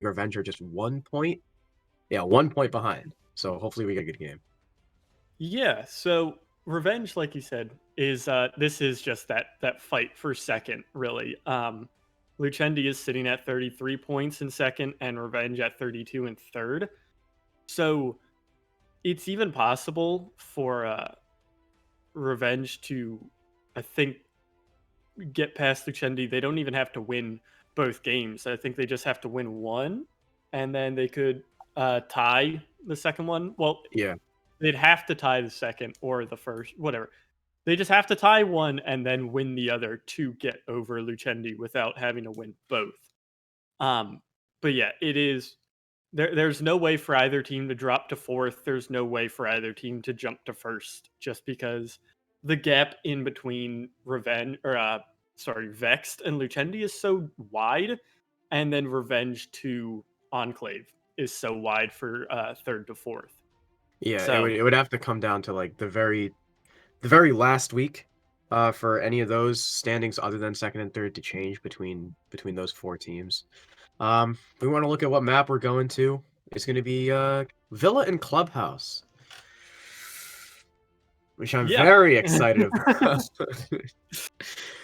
Revenge are just 1 point. Yeah, 1 point behind. So hopefully we get a good game. Yeah, so Revenge, like you said, is this is just that fight for second, really. Lucendi is sitting at 33 points in second, and Revenge at 32 in third. So it's even possible for Revenge to, I think, get past Lucendi. They don't even have to win both games. I think they just have to win one, and then they could tie the second one. Well, Yeah. they'd have to tie the second or the first, whatever. They just have to tie one and then win the other to get over Lucendi without having to win both. Um, but yeah, it is there's no way for either team to drop to fourth. There's no way for either team to jump to first just because the gap in between Revenge or Vexed and Lucendi is so wide, and then Revenge to Enclave is so wide for third to fourth. Yeah, it would So it would have to come down to like the very last week for any of those standings other than second and third to change between those four teams. We want to look at what map we're going to. It's going to be Villa and Clubhouse, which I'm yeah. very excited about.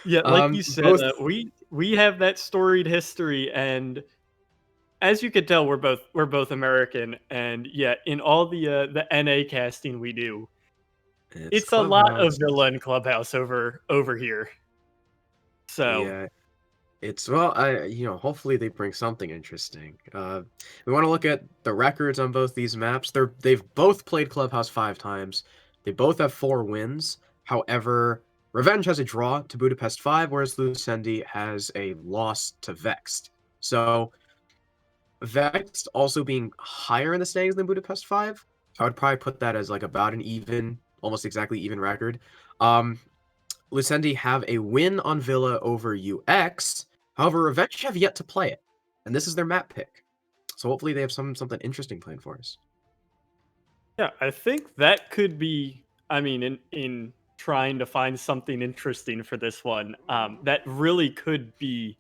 Yeah, like you said, Both. we have that storied history, and as you could tell, we're both American, and yeah, in all the NA casting we do, It's it's a lot of Clubhouse. Villa and Clubhouse over here. So Yeah, it's well, hopefully they bring something interesting. We want to look at the records on both these maps. They've both played Clubhouse 5 times. They both have 4 wins. However, Revenge has a draw to Budapest 5, whereas Lucendi has a loss to Vexed. So Vexed also being higher in the standings than Budapest 5, I would probably put that as like about an even, almost exactly even record. Um, Lucendi have a win on Villa over UX. However, Revenge have yet to play it, and this is their map pick. So hopefully they have something interesting planned for us. yeah, I think that could be. I mean, in trying to find something interesting for this one, that really could be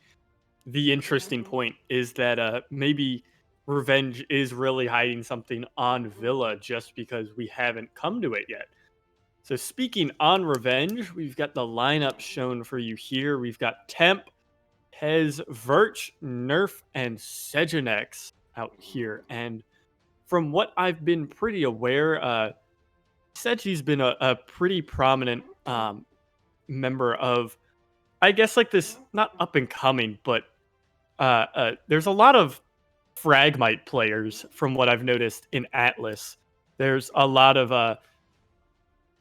the interesting point is that maybe Revenge is really hiding something on Villa just because we haven't come to it yet. So speaking on Revenge, we've got the lineup shown for you here. We've got Temp, Pez, Verch, Nerf, and Sejanex out here. And from what I've been pretty aware, Seji's been a pretty prominent member of, I guess, like this, not up and coming, but there's a lot of Fragmite players from what I've noticed in Atlas. There's a lot of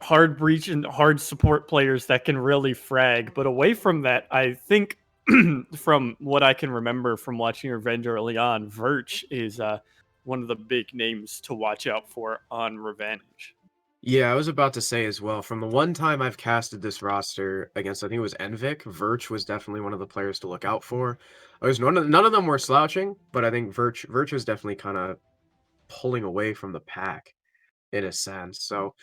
hard breach and hard support players that can really frag. But away from that, I think from what I can remember from watching Revenge early on, Verch is one of the big names to watch out for on Revenge. Yeah, I was about to say as well, from the one time I've casted this roster against, I think it was Envik, Verch was definitely one of the players to look out for. None of them were slouching, but I think Verch was definitely kind of pulling away from the pack in a sense. So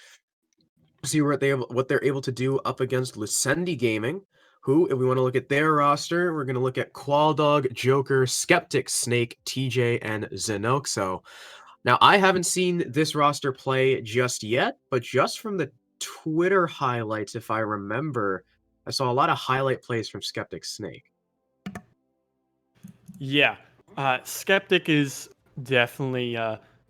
see what they're able to do up against Lucendi Gaming, who, if we want to look at their roster, we're going to look at Qualdog, Joker, Skeptic, Snake, TJ, and Zenoxo. Now, I haven't seen this roster play just yet, but just from the Twitter highlights, if I remember, I saw a lot of highlight plays from Skeptic Snake. Yeah, Skeptic is definitely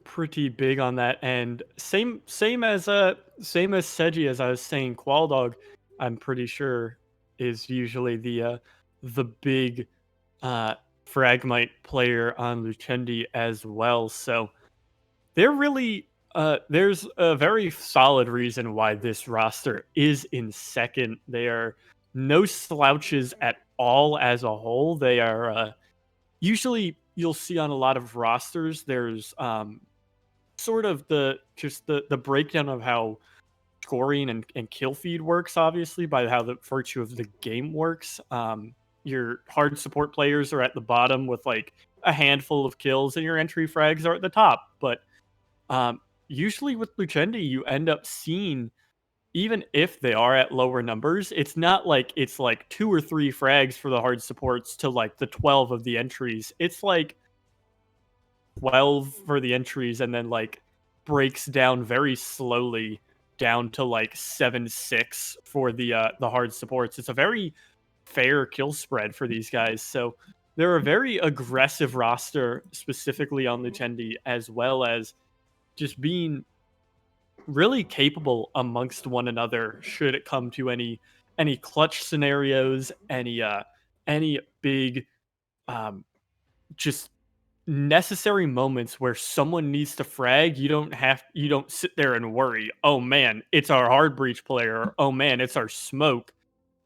pretty big on that, and same as Seji, as I was saying, Qualdog, I'm pretty sure is usually the big uh, Fragmite player on Lucendi as well. So they're really there's a very solid reason why this roster is in second. They are no slouches at all as a whole. They are usually you'll see on a lot of rosters there's sort of the breakdown of how scoring and kill feed works, obviously, by how the virtue of the game works. Your hard support players are at the bottom with like a handful of kills, and your entry frags are at the top. But usually with Lucendi, you end up seeing, even if they are at lower numbers, it's not like it's like 2 or 3 frags for the hard supports to like the 12 of the entries. It's like 12 for the entries and then like breaks down very slowly down to like 7-6 for the hard supports. It's a very fair kill spread for these guys. So they're a very aggressive roster, specifically on Lucendi, as well as just being really capable amongst one another should it come to any clutch scenarios, any big um just necessary moments where someone needs to frag. You don't sit there and worry, oh man, it's our hard breach player, or, oh man, it's our smoke,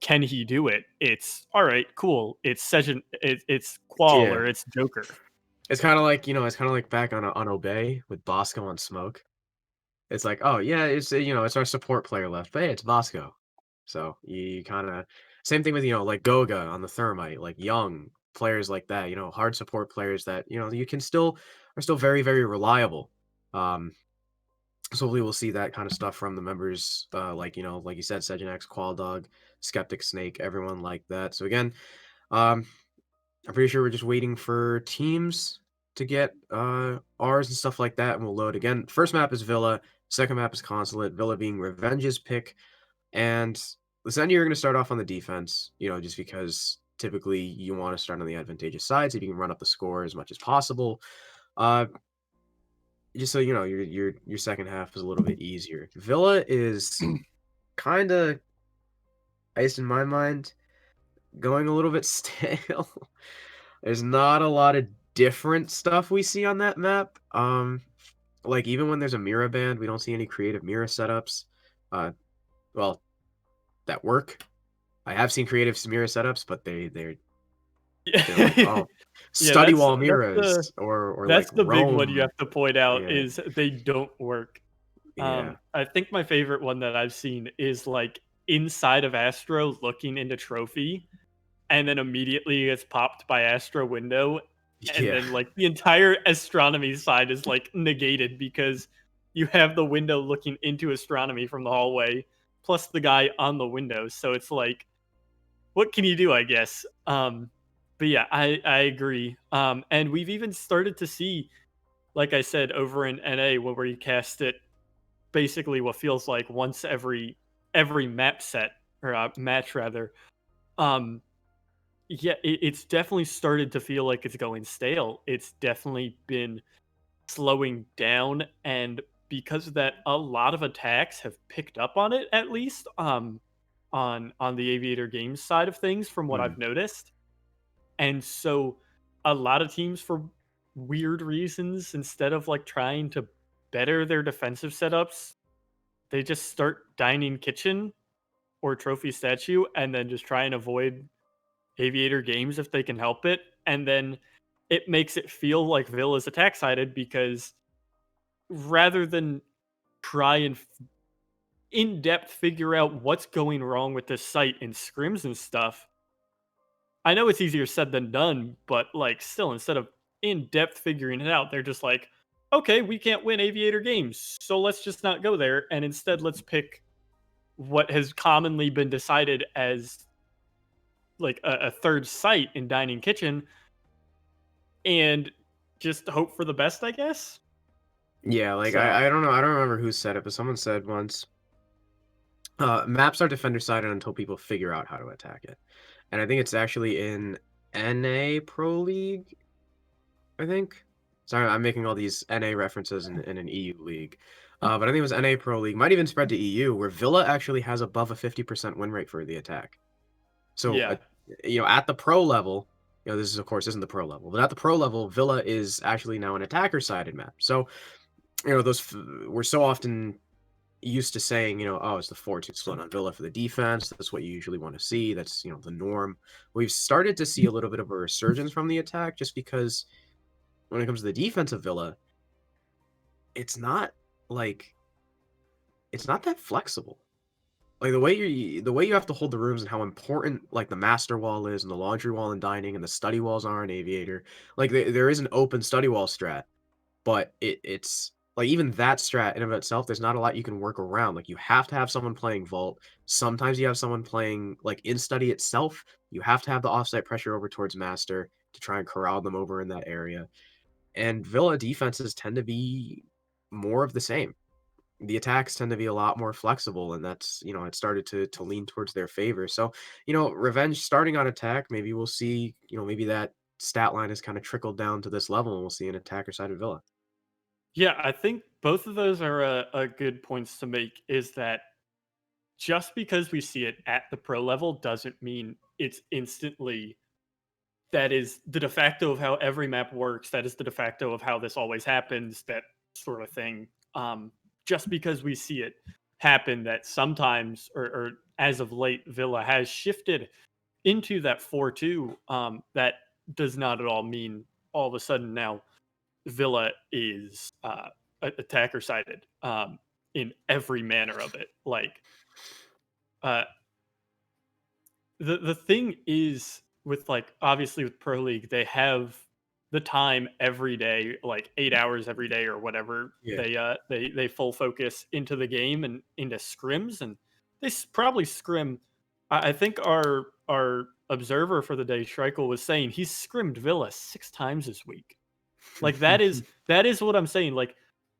can he do it? It's all right, cool, it's session, it's Qual Yeah. or it's Joker. It's kinda like, it's kinda like back on Obey with Bosco on Smoke. It's like, "Oh, yeah, it's our support player left, but hey, it's Bosco." So, you kinda same thing with, like Goga on the Thermite, like young players like that, hard support players that, you can still are still very, very reliable. Um, so hopefully we'll see that kinda stuff from the members, like, like you said, Segenex, Qualdog, Skeptic Snake, everyone like that. So again, um I'm pretty sure we're just waiting for teams to get ours and stuff like that, and we'll load again. First map is Villa, second map is Consulate. Villa being Revenge's pick, and Lucendi, you're going to start off on the defense. Just because typically you want to start on the advantageous side, so you can run up the score as much as possible. Uh, just so you know, your second half is a little bit easier. Villa is kind of, at least in my mind, going a little bit stale. There's not a lot of different stuff we see on that map. Like even when there's a Mira band, we don't see any creative Mira setups. Uh, well, that work. I have seen creative Mira setups, but they're like, Yeah, oh, yeah, study wall Miras or like that's the big one you Rome. have to point out Yeah, is they don't work. yeah, I think my favorite one that I've seen is like inside of Astro looking into trophy and then immediately gets popped by Astro window, and yeah, then like the entire astronomy side is like negated because you have the window looking into astronomy from the hallway plus the guy on the window. So it's like, what can you do, I guess? But yeah, I agree. And we've even started to see, like I said, over in NA where you cast it basically what feels like once every map set or match rather. Um, yeah, it's definitely started to feel like it's going stale. It's definitely been slowing down, and because of that, a lot of attacks have picked up on it. At least, on the Aviator Games side of things, from what mm, I've noticed, and so a lot of teams, for weird reasons, instead of like trying to better their defensive setups, they just start dining kitchen or trophy statue, and then just try and avoid Aviator Games if they can help it, and then it makes it feel like Villa's attack sided because rather than try and in depth figure out what's going wrong with this site in scrims and stuff, I know it's easier said than done, but like still, instead of in depth figuring it out, they're just like, okay, we can't win Aviator Games, so let's just not go there, and instead let's pick what has commonly been decided as like a third site in Dining Kitchen and just hope for the best, I guess. yeah. Like So I don't know. I don't remember who said it, but someone said once, maps are defender sided until people figure out how to attack it. And I think it's actually in NA Pro League, I think. Sorry, I'm making all these NA references in an EU league. But I think it was NA Pro League, might even spread to EU, where Villa actually has above a 50% win rate for the attack. So, yeah, at the pro level, this is, of course, isn't the pro level, but at the pro level, Villa is actually now an attacker-sided map. So, we're so often used to saying, oh, it's the 4-2 split on Villa for the defense. That's what you usually want to see. That's, the norm. We've started to see a little bit of a resurgence from the attack just because when it comes to the defense of Villa, it's not like it's not that flexible. Like the way you have to hold the rooms and how important like the master wall is and the laundry wall and dining and the study walls are in Aviator. Like there is an open study wall strat, but it's like even that strat in of itself, there's not a lot you can work around. Like you have to have someone playing vault. Sometimes you have someone playing like in study itself. You have to have the offsite pressure over towards master to try and corral them over in that area. And Villa defenses tend to be more of the same. The attacks tend to be a lot more flexible, and that's, it started to lean towards their favor. So, Revenge starting on attack, maybe we'll see, maybe that stat line has kind of trickled down to this level, and we'll see an attacker side of Villa. Yeah, I think both of those are a good points to make. Is that just because we see it at the pro level doesn't mean it's instantly that is the de facto of how every map works. That is the de facto of how this always happens. That sort of thing. Just because we see it happen, that sometimes or as of late, Villa has shifted into that 4-2. That does not at all mean all of a sudden now Villa is attacker sided in every manner of it. Like uh, the thing is with like obviously with Pro League, they have the time every day, like 8 hours every day or whatever. Yeah. They full focus into the game and into scrims, and they probably scrim. I think our observer for the day, Schreikel, was saying he's scrimmed Villa 6 times this week. Like that is what I'm saying. Like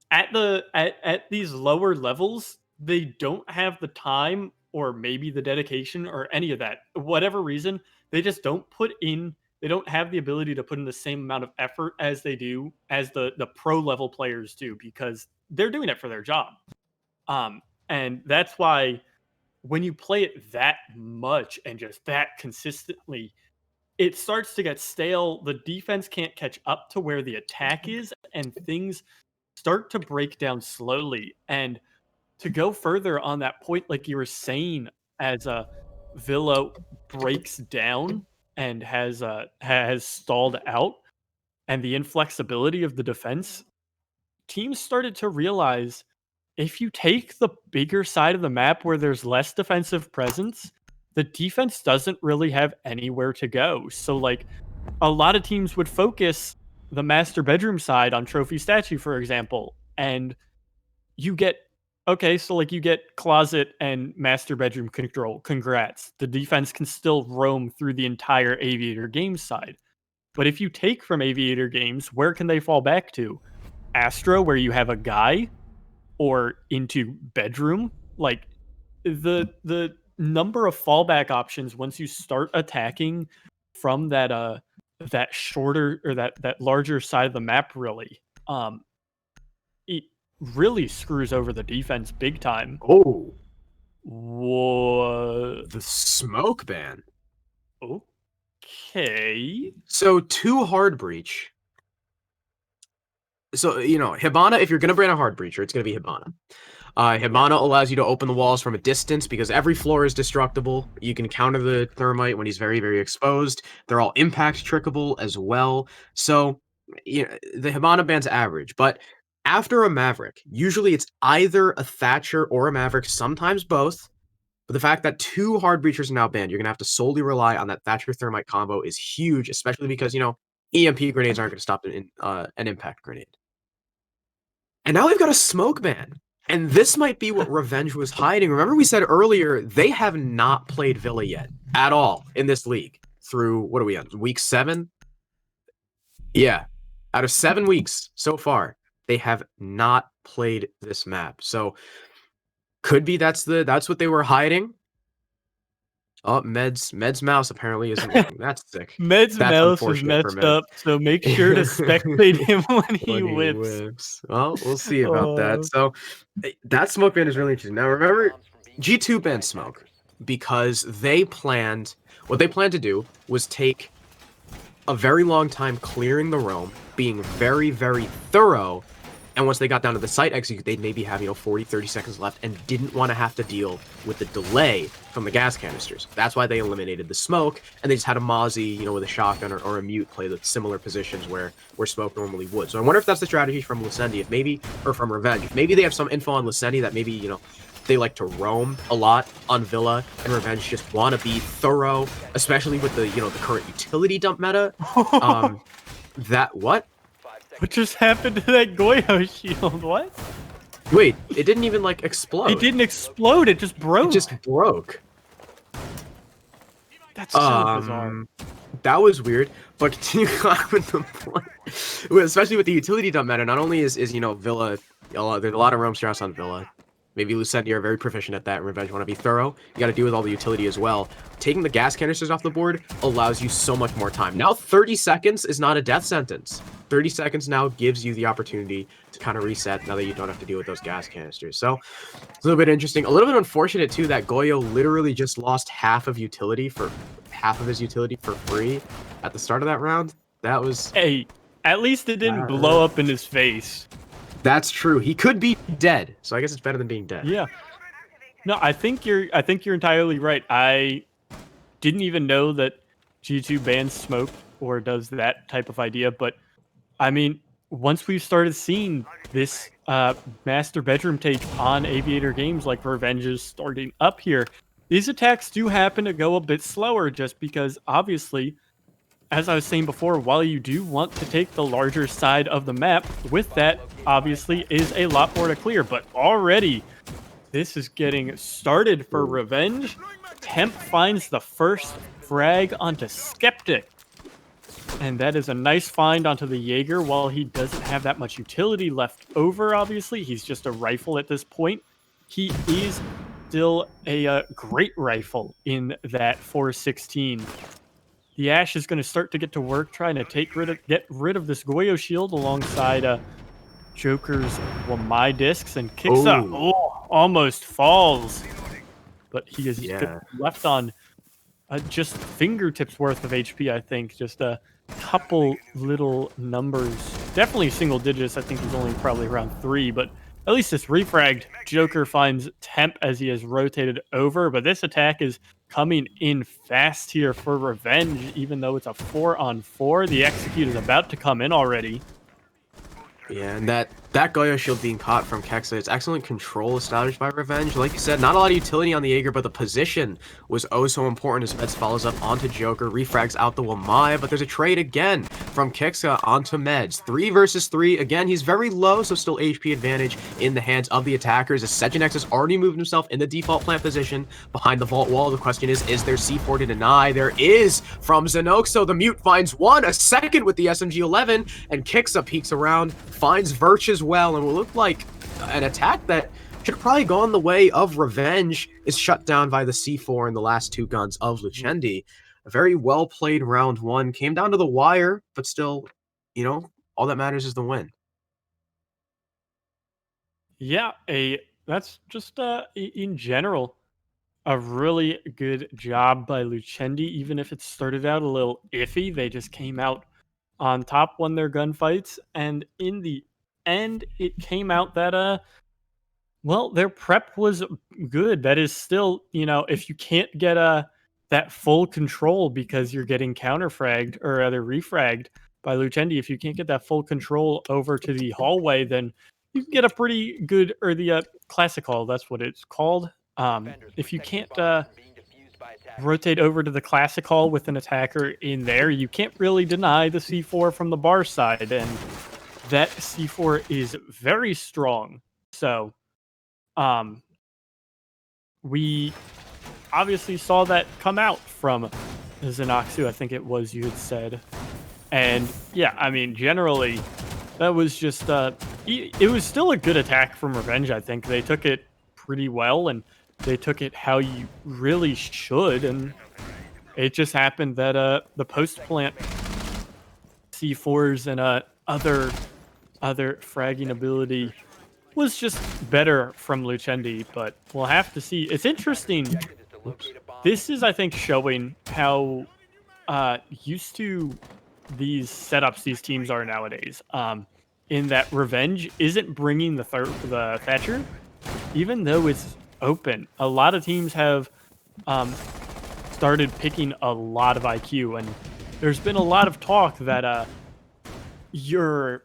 at these lower levels, they don't have the time or maybe the dedication or any of that. Whatever reason, they just don't put in. They don't have the ability to put in the same amount of effort as they do as the pro level players do, because they're doing it for their job. And that's why when you play it that much and just that consistently, it starts to get stale. The defense can't catch up to where the attack is, and things start to break down slowly. And to go further on that point, like you were saying, as Villa breaks down and has stalled out, and the inflexibility of the defense, teams started to realize if you take the bigger side of the map where there's less defensive presence, the defense doesn't really have anywhere to go. So, like, a lot of teams would focus the master bedroom side on Trophy Statue, for example, and you get okay, so like you get closet and master bedroom control. Congrats. The defense can still roam through the entire Aviator Games side. But if you take from Aviator Games, where can they fall back to? Astro, where you have a guy, or into bedroom? Like the number of fallback options once you start attacking from that shorter or that larger side of the map, really it really screws over the defense big time. Oh, What? the smoke ban. Okay. So 2 hard breach. So, Hibana, if you're going to bring a hard breacher, it's going to be Hibana. Hibana allows you to open the walls from a distance because every floor is destructible. You can counter the Thermite when he's very, very exposed. They're all impact trickable as well. So, the Hibana band's average. But after a Maverick, usually it's either a Thatcher or a Maverick, sometimes both. But the fact that 2 hard breachers are now banned, you're going to have to solely rely on that Thatcher Thermite combo is huge, especially because, EMP grenades aren't going to stop an impact grenade. And now they've got a smoke ban. And this might be what Revenge was hiding. Remember we said earlier, they have not played Villa yet at all in this league through, what are we on, week 7? Yeah. Out of 7 weeks so far, they have not played this map. So could be that's what they were hiding. Oh, Med's mouse apparently isn't working. That's sick. Med's That's mouse is unfortunate for messed Med. up, so make sure to spectate him when he whips. Well, we'll see about that. So that smoke ban is really interesting. Now remember, G2 banned smoke because what they planned to do was take a very long time clearing the roam, being very, very thorough, and once they got down to the site execute, they'd maybe have, 40, 30 seconds left and didn't want to have to deal with the delay from the gas canisters. That's why they eliminated the smoke, and they just had a Mozzie, with a shotgun or a mute play the similar positions where smoke normally would. So I wonder if that's the strategy from Lucendi, or from Revenge. Maybe they have some info on Lucendi that maybe, they like to roam a lot on Villa, and Revenge just want to be thorough, especially with the, the current utility dump meta. What? What just happened to that Goyo shield? What? Wait, it didn't even, explode. It didn't explode, it just broke. It just broke. That's so bizarre. that was weird. But continuing on with the point, especially with the utility dump meta, not only is Villa, there's a lot of roam stress on Villa. Maybe Lucendi are very proficient at that, and Revenge want to be thorough. You got to deal with all the utility as well. Taking the gas canisters off the board allows you so much more time. Now 30 seconds is not a death sentence. 30 seconds now gives you the opportunity to kind of reset now that you don't have to deal with those gas canisters. So it's a little bit interesting. A little bit unfortunate, too, that Goyo literally just lost half of his utility for free at the start of that round. That was... Hey, at least it didn't blow up in his face. That's true. He could be dead, so I guess it's better than being dead. Yeah. No, I think you're entirely right. I didn't even know that G2 bans smoke or does that type of idea, but I mean, once we've started seeing this master bedroom take on Aviator games like Revenge is starting up here, these attacks do happen to go a bit slower just because obviously, as I was saying before, while you do want to take the larger side of the map, with that, obviously, is a lot more to clear. But already, this is getting started for Revenge. Temp finds the first frag onto Skeptic. And that is a nice find onto the Jaeger while he doesn't have that much utility left over, obviously. He's just a rifle at this point. He is still a great rifle in that 416. The Ash is going to start to get to work trying to get rid of this Goyo shield alongside Joker's Wamai discs and kicks up. Oh, almost falls. But he is left on just fingertips worth of HP, I think. Just a couple little numbers. Definitely single digits. I think he's only probably around 3, but at least it's refragged. Joker finds Temp as he has rotated over, but this attack is coming in fast here for Revenge, even though it's a 4-on-4. The execute is about to come in already. Yeah, and that Goyo shield being caught from Kexa, it's excellent control established by Revenge. Like you said, not a lot of utility on the Jaeger, but the position was oh so important as Meds follows up onto Joker, refrags out the Wamaya, but there's a trade again from Kexa onto Meds. 3 versus 3. Again, he's very low, so still HP advantage in the hands of the attackers as Sejanex has already moved himself in the default plant position behind the vault wall. The question is there C4 to deny? There is from Zenoxo. The Mute finds one, a second with the SMG-11, and Kexa peeks around, finds Virch as well, and will look like an attack that should have probably gone the way of Revenge is shut down by the C4 in the last 2 guns of Lucendi. A very well played round 1. Came down to the wire, but still, all that matters is the win. Yeah, that's just in general a really good job by Lucendi, even if it started out a little iffy. They just came out on top, won their gunfights, and in the end, it came out that well, their prep was good. That is still, if you can't get that full control because you're getting counterfragged or rather refragged by Lucendi, if you can't get that full control over to the hallway, then you can get a pretty good, or the classic hall, that's what it's called. If you can't rotate over to the classic hall with an attacker in there, you can't really deny the C4 from the bar side, and that C4 is very strong. So we obviously saw that come out from Zenoxu, I think it was you had said. And yeah, I mean, generally, that was just, it was still a good attack from Revenge, I think. They took it pretty well, and they took it how you really should, and it just happened that the post-plant C4s and other fragging ability was just better from Lucendi, but we'll have to see. It's interesting. This is, I think, showing how used to these setups these teams are nowadays. In that Revenge isn't bringing the Thatcher, even though it's open. A lot of teams have started picking a lot of IQ, and there's been a lot of talk that your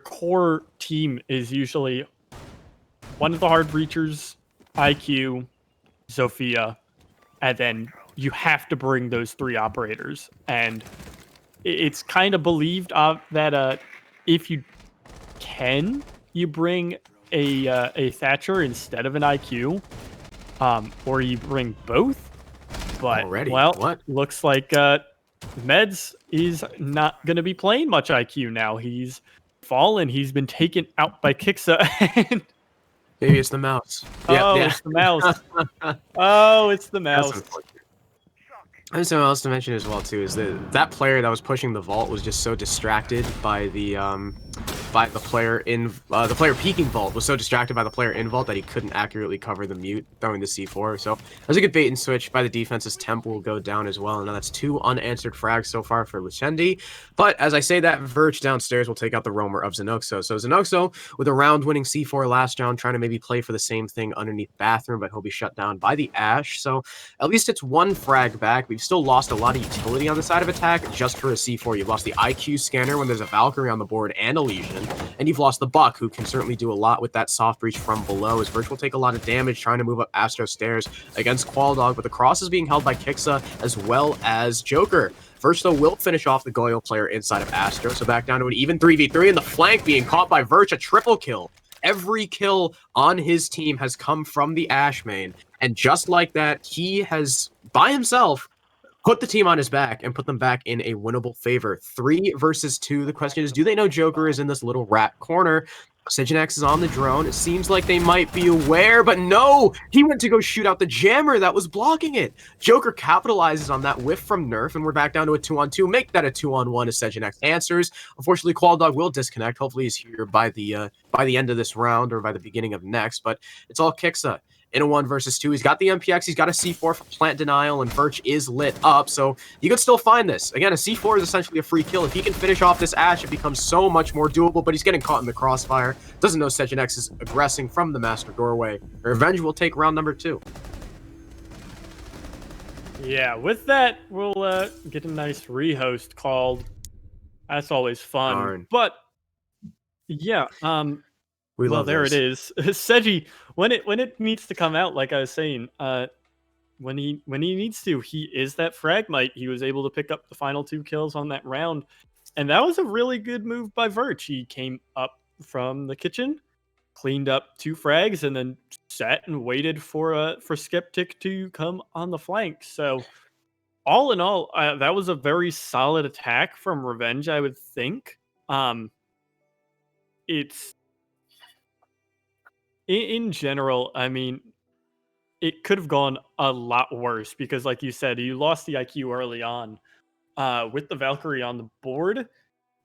core team is usually one of the hard breachers, IQ, Zofia, and then you have to bring those 3 operators. And it's kind of believed that if you can, you bring a Thatcher instead of an IQ, or you bring both. But, Already? well, What? looks like Meds is not going to be playing much IQ now. He's fallen. He's been taken out by Kixa. And Maybe it's the mouse. Yep, oh, yeah. it's the mouse. Oh, it's the That's mouse. unfortunate. And something else to mention as well too is that player that was pushing the vault was just so distracted by the player in the player peeking vault was so distracted by the player in vault that he couldn't accurately cover the mute throwing the C4. So that was a good bait and switch by the defense's temp will go down as well. And now that's 2 unanswered frags so far for Lucendi. But as I say that, Verch downstairs will take out the roamer of Zenoxo. So Zenoxo with a round winning C4 last round, trying to maybe play for the same thing underneath bathroom, but he'll be shut down by the Ash. So at least it's 1 frag back. We've still lost a lot of utility on the side of attack just for a C4. You've lost the IQ scanner when there's a Valkyrie on the board and a Legion, and you've lost the Buck, who can certainly do a lot with that soft breach from below, as Verch will take a lot of damage trying to move up Astro stairs against Qualdog, but the cross is being held by Kixa as well as Joker. Verch, though, will finish off the Goyle player inside of Astro, so back down to an even 3v3, and the flank being caught by Verch, a triple kill. Every kill on his team has come from the Ash main, and just like that, he has, by himself, put the team on his back and put them back in a winnable favor. 3 versus 2. The question is, do they know Joker is in this little rat corner? Segenex is on the drone. It seems like they might be aware, but no! He went to go shoot out the jammer that was blocking it. Joker capitalizes on that whiff from Nerf, and we're back down to a 2-on-2. Make that a 2-on-1 as Segenex answers. Unfortunately, Qualdog will disconnect. Hopefully he's here by the end of this round or by the beginning of next, but it's all Kixa. In a 1 versus 2. He's got the MPX, he's got a C4 for plant denial, and Verch is lit up, so you could still find this. Again, a C4 is essentially a free kill. If he can finish off this Ash, it becomes so much more doable, but he's getting caught in the crossfire. Doesn't know Segenex is aggressing from the master doorway. Revenge will take round number 2. Yeah, with that, we'll get a nice rehost called. That's always fun. Darn. But, yeah, We well, love there this. it is. Seji, when it needs to come out, like I was saying, when he needs to, he is that fragmite. He was able to pick up the final 2 kills on that round, and that was a really good move by Verch. He came up from the kitchen, cleaned up 2 frags, and then sat and waited for Skeptic to come on the flank. So all in all, that was a very solid attack from Revenge, I would think. It's in general, I mean, it could have gone a lot worse because, like you said, you lost the IQ early on. With the Valkyrie on the board,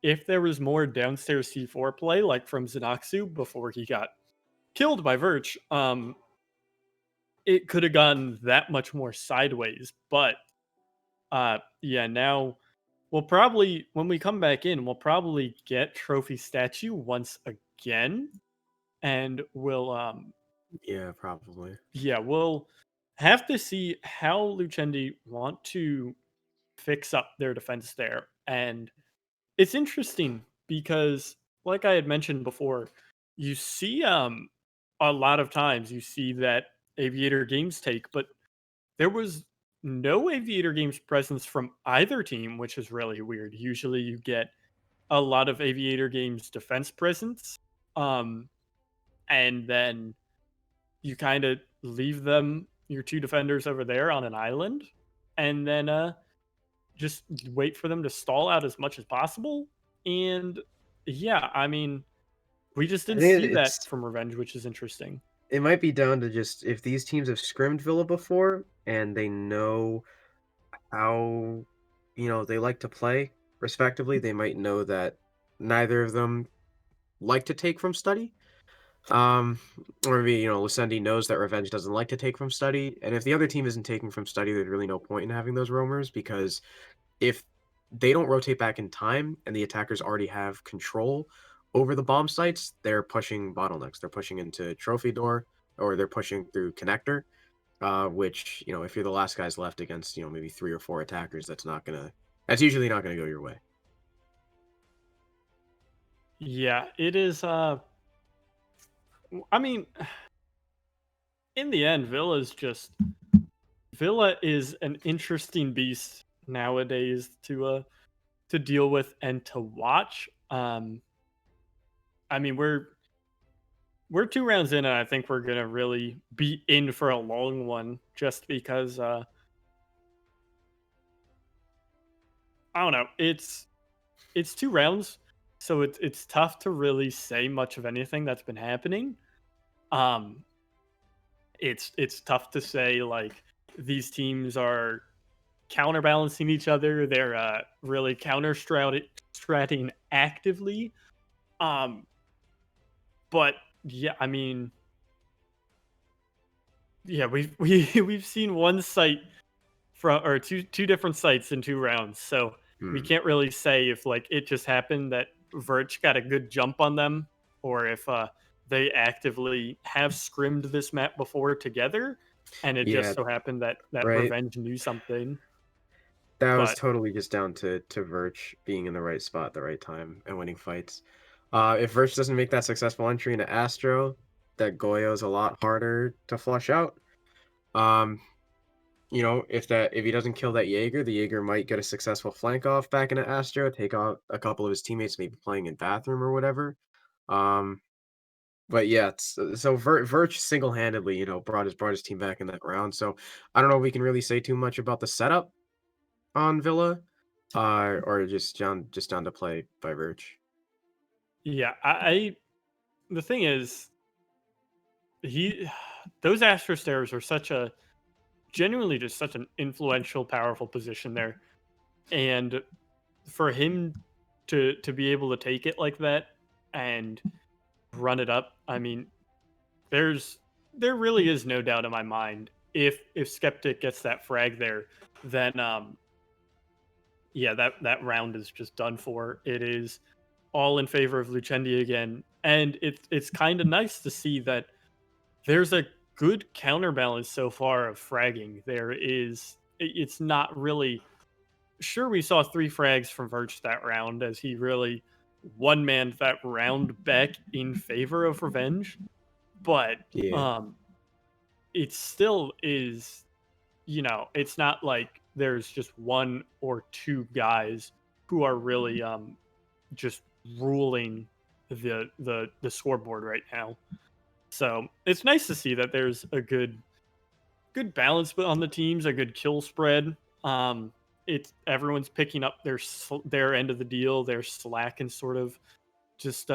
if there was more downstairs C4 play, like from Zenoxu before he got killed by Verch, it could have gone that much more sideways. But yeah, now we'll probably, when we come back in, we'll probably get Trophy Statue once again, and Yeah, probably. yeah, we'll have to see how Lucendi want to fix up their defense there. And it's interesting because, like I had mentioned before, you see a lot of times you see that Aviator Games take, but there was no Aviator Games presence from either team, which is really weird. Usually you get a lot of Aviator Games defense presence. And then you kind of leave them, your 2 defenders over there on an island, and then just wait for them to stall out as much as possible. And yeah, I mean, we just I didn't think see that it's from Revenge, which is interesting. it might be down to just if these teams have scrimmed Villa before and they know how they like to play respectively, they might know that neither of them like to take from study. Or maybe, Lucendi knows that Revenge doesn't like to take from study, and if the other team isn't taking from study, there's really no point in having those roamers, because if they don't rotate back in time and the attackers already have control over the bomb sites, they're pushing bottlenecks. They're pushing into trophy door, or they're pushing through connector, which, if you're the last guys left against, maybe 3 or 4 attackers, that's usually not gonna go your way. Yeah, it is. I mean, in the end, Villa is an interesting beast nowadays to deal with and to watch. I mean, we're 2 rounds in, and I think we're gonna really be in for a long one, just because I don't know. It's 2 rounds, so it's tough to really say much of anything that's been happening. Um, it's tough to say like these teams are counterbalancing each other. They're really counter stratting actively. Um, but yeah, I mean, yeah, we've seen one site from or two different sites in 2 rounds, so we Hmm. can't really say if like it just happened that Verch got a good jump on them, or if they actively have scrimmed this map before together, and it just Yeah, so happened that right. Revenge knew something. That was But totally just down to Verch being in the right spot at the right time and winning fights. If Verch doesn't make that successful entry into Astro, that Goyo's a lot harder to flush out. Um, if he doesn't kill that Jaeger, the Jaeger might get a successful flank off back into Astro, take out a couple of his teammates, maybe playing in bathroom or whatever. Um, but yeah, so Verch single-handedly, brought his team back in that round. So I don't know if we can really say too much about the setup on Villa, or just down to play by Verge. yeah, I the thing is he those Astro Stairs are such a genuinely just such an influential, powerful position there, and for him to be able to take it like that and run it up, I mean, there's there really is no doubt in my mind if Skeptic gets that frag there, then yeah, that round is just done for. It is all in favor of Lucendi again, and it's kind of nice to see that there's a good counterbalance so far of fragging. It's not really sure we saw 3 frags from Verch that round as he really one manned that round back in favor of Revenge, but Yeah, um it still is, it's not like there's just one or two guys who are really just ruling the scoreboard right now. So it's nice to see that there's a good balance on the teams, a good kill spread. It's everyone's picking up their end of the deal, their slack, and sort of just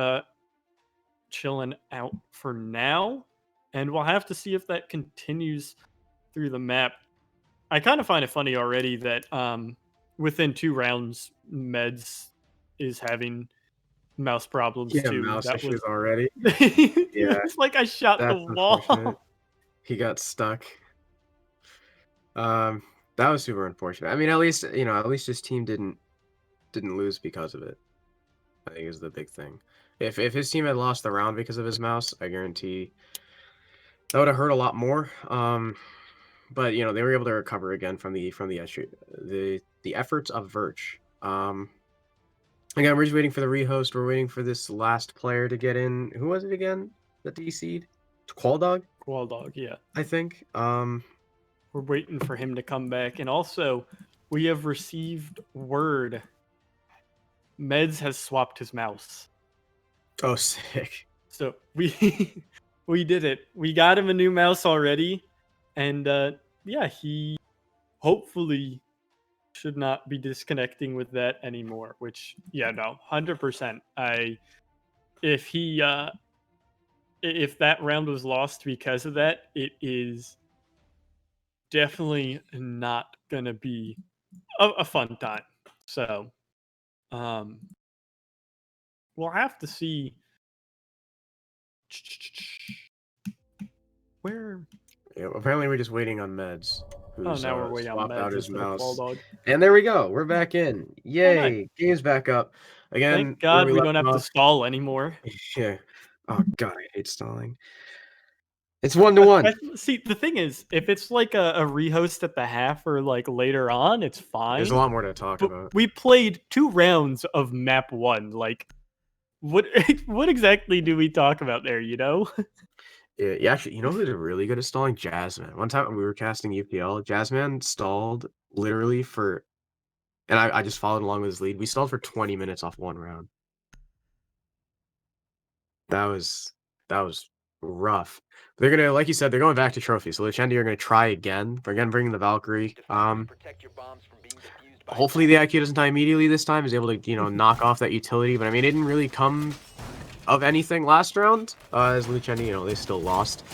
chilling out for now. And we'll have to see if that continues through the map. I kind of find it funny already that within 2 rounds, Meds is having mouse problems yeah, too. mouse That issues was already. Yeah, it's like I shot the that's unfortunate. wall. He got stuck. Um, that was super unfortunate. I mean, at least his team didn't lose because of it. I think is the big thing. If his team had lost the round because of his mouse, I guarantee that would have hurt a lot more. But they were able to recover again from the issue, the efforts of Verge. Again, we're just waiting for the rehost. We're waiting for this last player to get in. Who was it again that DC'd? Qualdog, Wall dog, yeah. I think. We're waiting for him to come back. And also, we have received word Meds has swapped his mouse. Oh, sick. So we we did it. We got him a new mouse already. And yeah, he hopefully should not be disconnecting with that anymore, which yeah, no, 100%. I if he if that round was lost because of that, it is definitely not going to be a fun time. So, um, we'll have to see where. Yeah, apparently we're just waiting on Meds, Oh, who's now we're way on swapped out Meds his instead of Qual mouse. Dog. And there we go. We're back in. Oh, nice. Yay! Game's back up. Thank Again, where God we we left don't have to off. stall anymore. Yeah. Oh god, I hate stalling. It's 1-1. See, the thing is, if it's like a rehost at the half or like later on, it's There's a fine. lot more to talk But about. we played 2 rounds of map one. Like, what what exactly do we talk about there? You know? Yeah, actually, you know who did really good at stalling? Jasmine. One time when we were casting UPL, Jasmine stalled literally for, and I just followed along with his lead. We stalled for 20 minutes off one round. That was rough. They're gonna, like you said, they're going back to trophy. So Lucendi are gonna try again. They're again bringing the Valkyrie. hopefully the IQ doesn't die immediately this time. Is able to, you know, knock off that utility. But I mean, it didn't really come of anything last round. As Lucendi, you know, they still lost.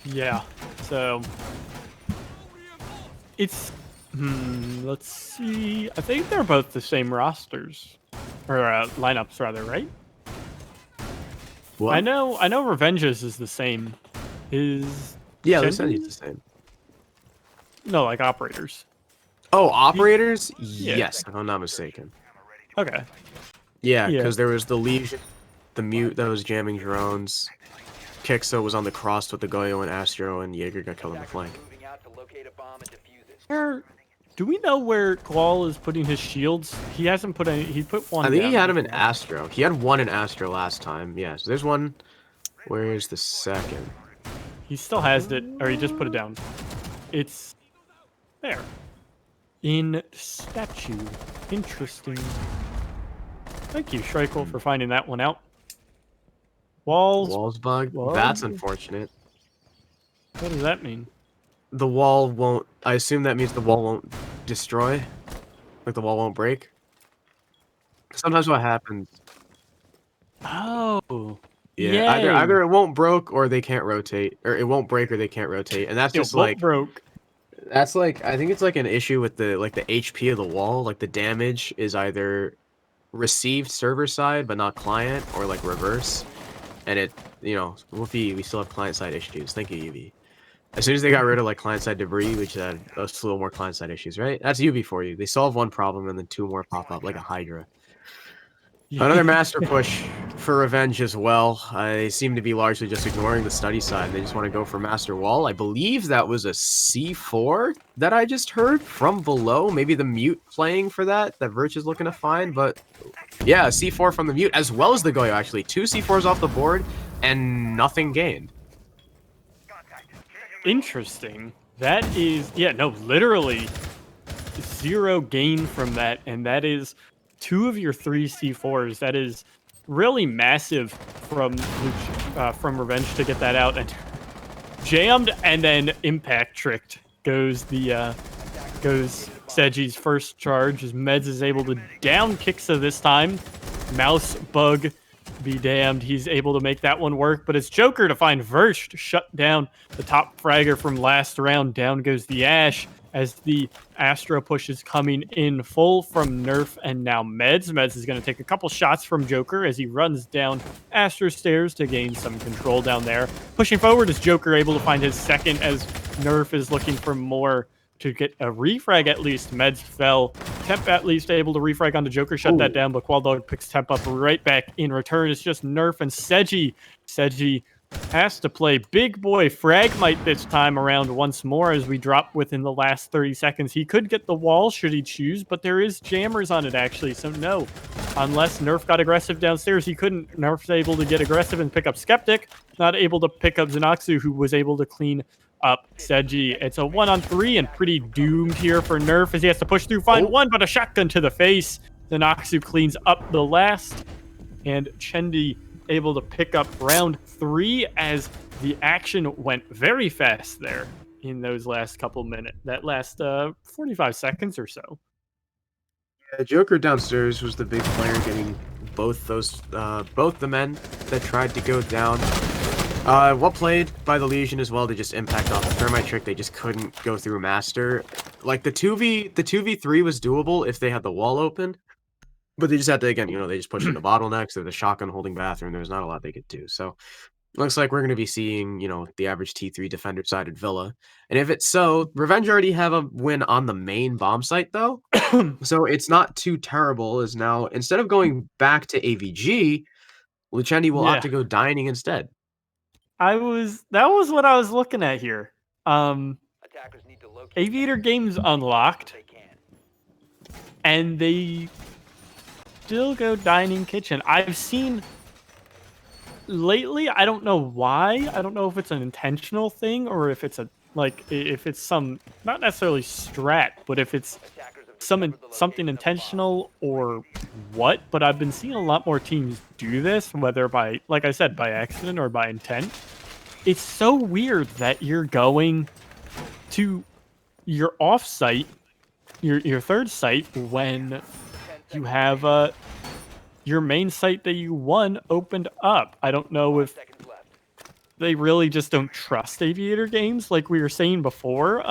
Yeah. So it's let's see. I think they're both the same rosters or lineups rather, right? What? I know Revenge's is the same. Is Yeah, Lucendi? Lucendi's the same. No, like operators. Oh, operators? Yeah. Yes, if I'm not mistaken. Okay. Yeah, Yeah. because there was the Legion, the Mute that was jamming drones. Kixo was on the cross with the Goyo and Astro, and Jaeger got killed on the flank. Do we know where Qual is putting his shields? He hasn't put any. He put one. I think down he had him in before. Astro. He had one in Astro last time. Yeah, so there's one. Where's the second? He still has it, or he just put it down. It's there. In statue. Interesting. Thank you, Schreikel, for finding that one out. Walls bug? What? That's unfortunate. What does that mean? The wall won't... I assume that means the wall won't destroy? Like the wall won't break? Sometimes what happens... Oh. Yeah, either it won't broke or they can't rotate. Or it won't break or they can't rotate. And that's just like... broke. That's like... I think it's like an issue with the HP of the wall. Like the damage is either received server side but not client, or like reverse. And it, you know, we still have client side issues. Thank you, UV. As soon as they got rid of like client side debris, which had a slew more client side issues, right? That's UV for you. They solve one problem and then two more pop up like a Hydra. Another master push for revenge as well. They seem to be largely just ignoring the study side. They just want to go for master wall. I believe that was a C4 that I just heard from below. Maybe the mute playing for that Virch is looking to find. But yeah, C4 from the mute as well as the Goyo actually. 2 C4s off the board and nothing gained. Interesting. That is, yeah, no, literally 0 gain from that, and that is 2 of your 3 C4s. That is really massive from Revenge to get that out, and jammed and then impact tricked goes Seji's first charge as Meds is able to down Kixo this time. Mouse bug be damned, he's able to make that one work, but it's Joker to find Versh to shut down the top fragger from last round. Down goes the Ash as the Astro push is coming in full from Nerf and now Meds. Meds is going to take a couple shots from Joker as he runs down Astro stairs to gain some control down there. Pushing forward is Joker able to find his second as Nerf is looking for more to get a refrag at least. Meds fell. Temp at least able to refrag onto Joker, shut that down, but Qualdog picks Temp up right back in return. It's just Nerf and Seji. Seji has to play big boy Fragmite this time around once more as we drop within the last 30 seconds. He could get the wall should he choose, but there is jammers on it actually, so no. Unless Nerf got aggressive downstairs, he couldn't. Nerf's able to get aggressive and pick up Skeptic, not able to pick up Xenoxu, who was able to clean up Seji. It's a 1-on-3 and pretty doomed here for Nerf as he has to push through, find one, but a shotgun to the face. Xenoxu cleans up the last, and Chendi able to pick up round 3 as the action went very fast there in those last couple minutes, that last 45 seconds or so. Yeah, Joker downstairs was the big player getting both the men that tried to go down. Well played by the Legion as well to just impact off the Thermite trick. They just couldn't go through Master. Like the 2v3 was doable if they had the wall open. But they just had to, again, you know, they just pushed into bottlenecks. There's a shotgun holding bathroom. There's not a lot they could do. So looks like we're going to be seeing, you know, the average T3 defender-sided Villa. And if it's so, Revenge already have a win on the main bomb site, though. So it's not too terrible, as now, instead of going back to AVG, Lucendi will opt to go dining instead. That was what I was looking at here. Aviator Games unlocked, and they still go dining kitchen. I've seen lately, I don't know why. I don't know if it's an intentional thing or if it's if it's some, not necessarily strat, but if it's something intentional or what. But I've been seeing a lot more teams do this, whether by, like I said, by accident or by intent. It's so weird that you're going to your off site, your third site, when you have your main site that you won opened up. I don't know if they really just don't trust Aviator games, like we were saying before.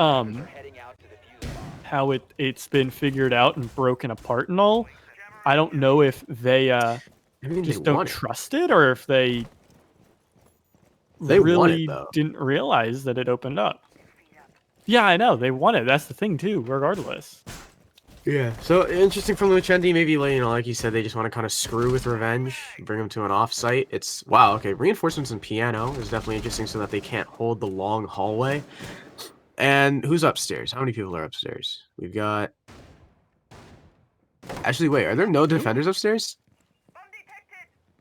How it's been figured out and broken apart and all. I don't know if they I mean, they just don't won it. trust it, or if they They won it, really though. didn't realize that it opened up. Yeah, I know. They won it. That's the thing, too, regardless. Yeah. So, interesting from Lucendi, maybe, like you said, they just want to kind of screw with Revenge, bring them to an off-site. It's, wow, okay, reinforcements and piano is definitely interesting so that they can't hold the long hallway. And who's upstairs? How many people are upstairs? We've got... Actually, wait, are there no defenders upstairs?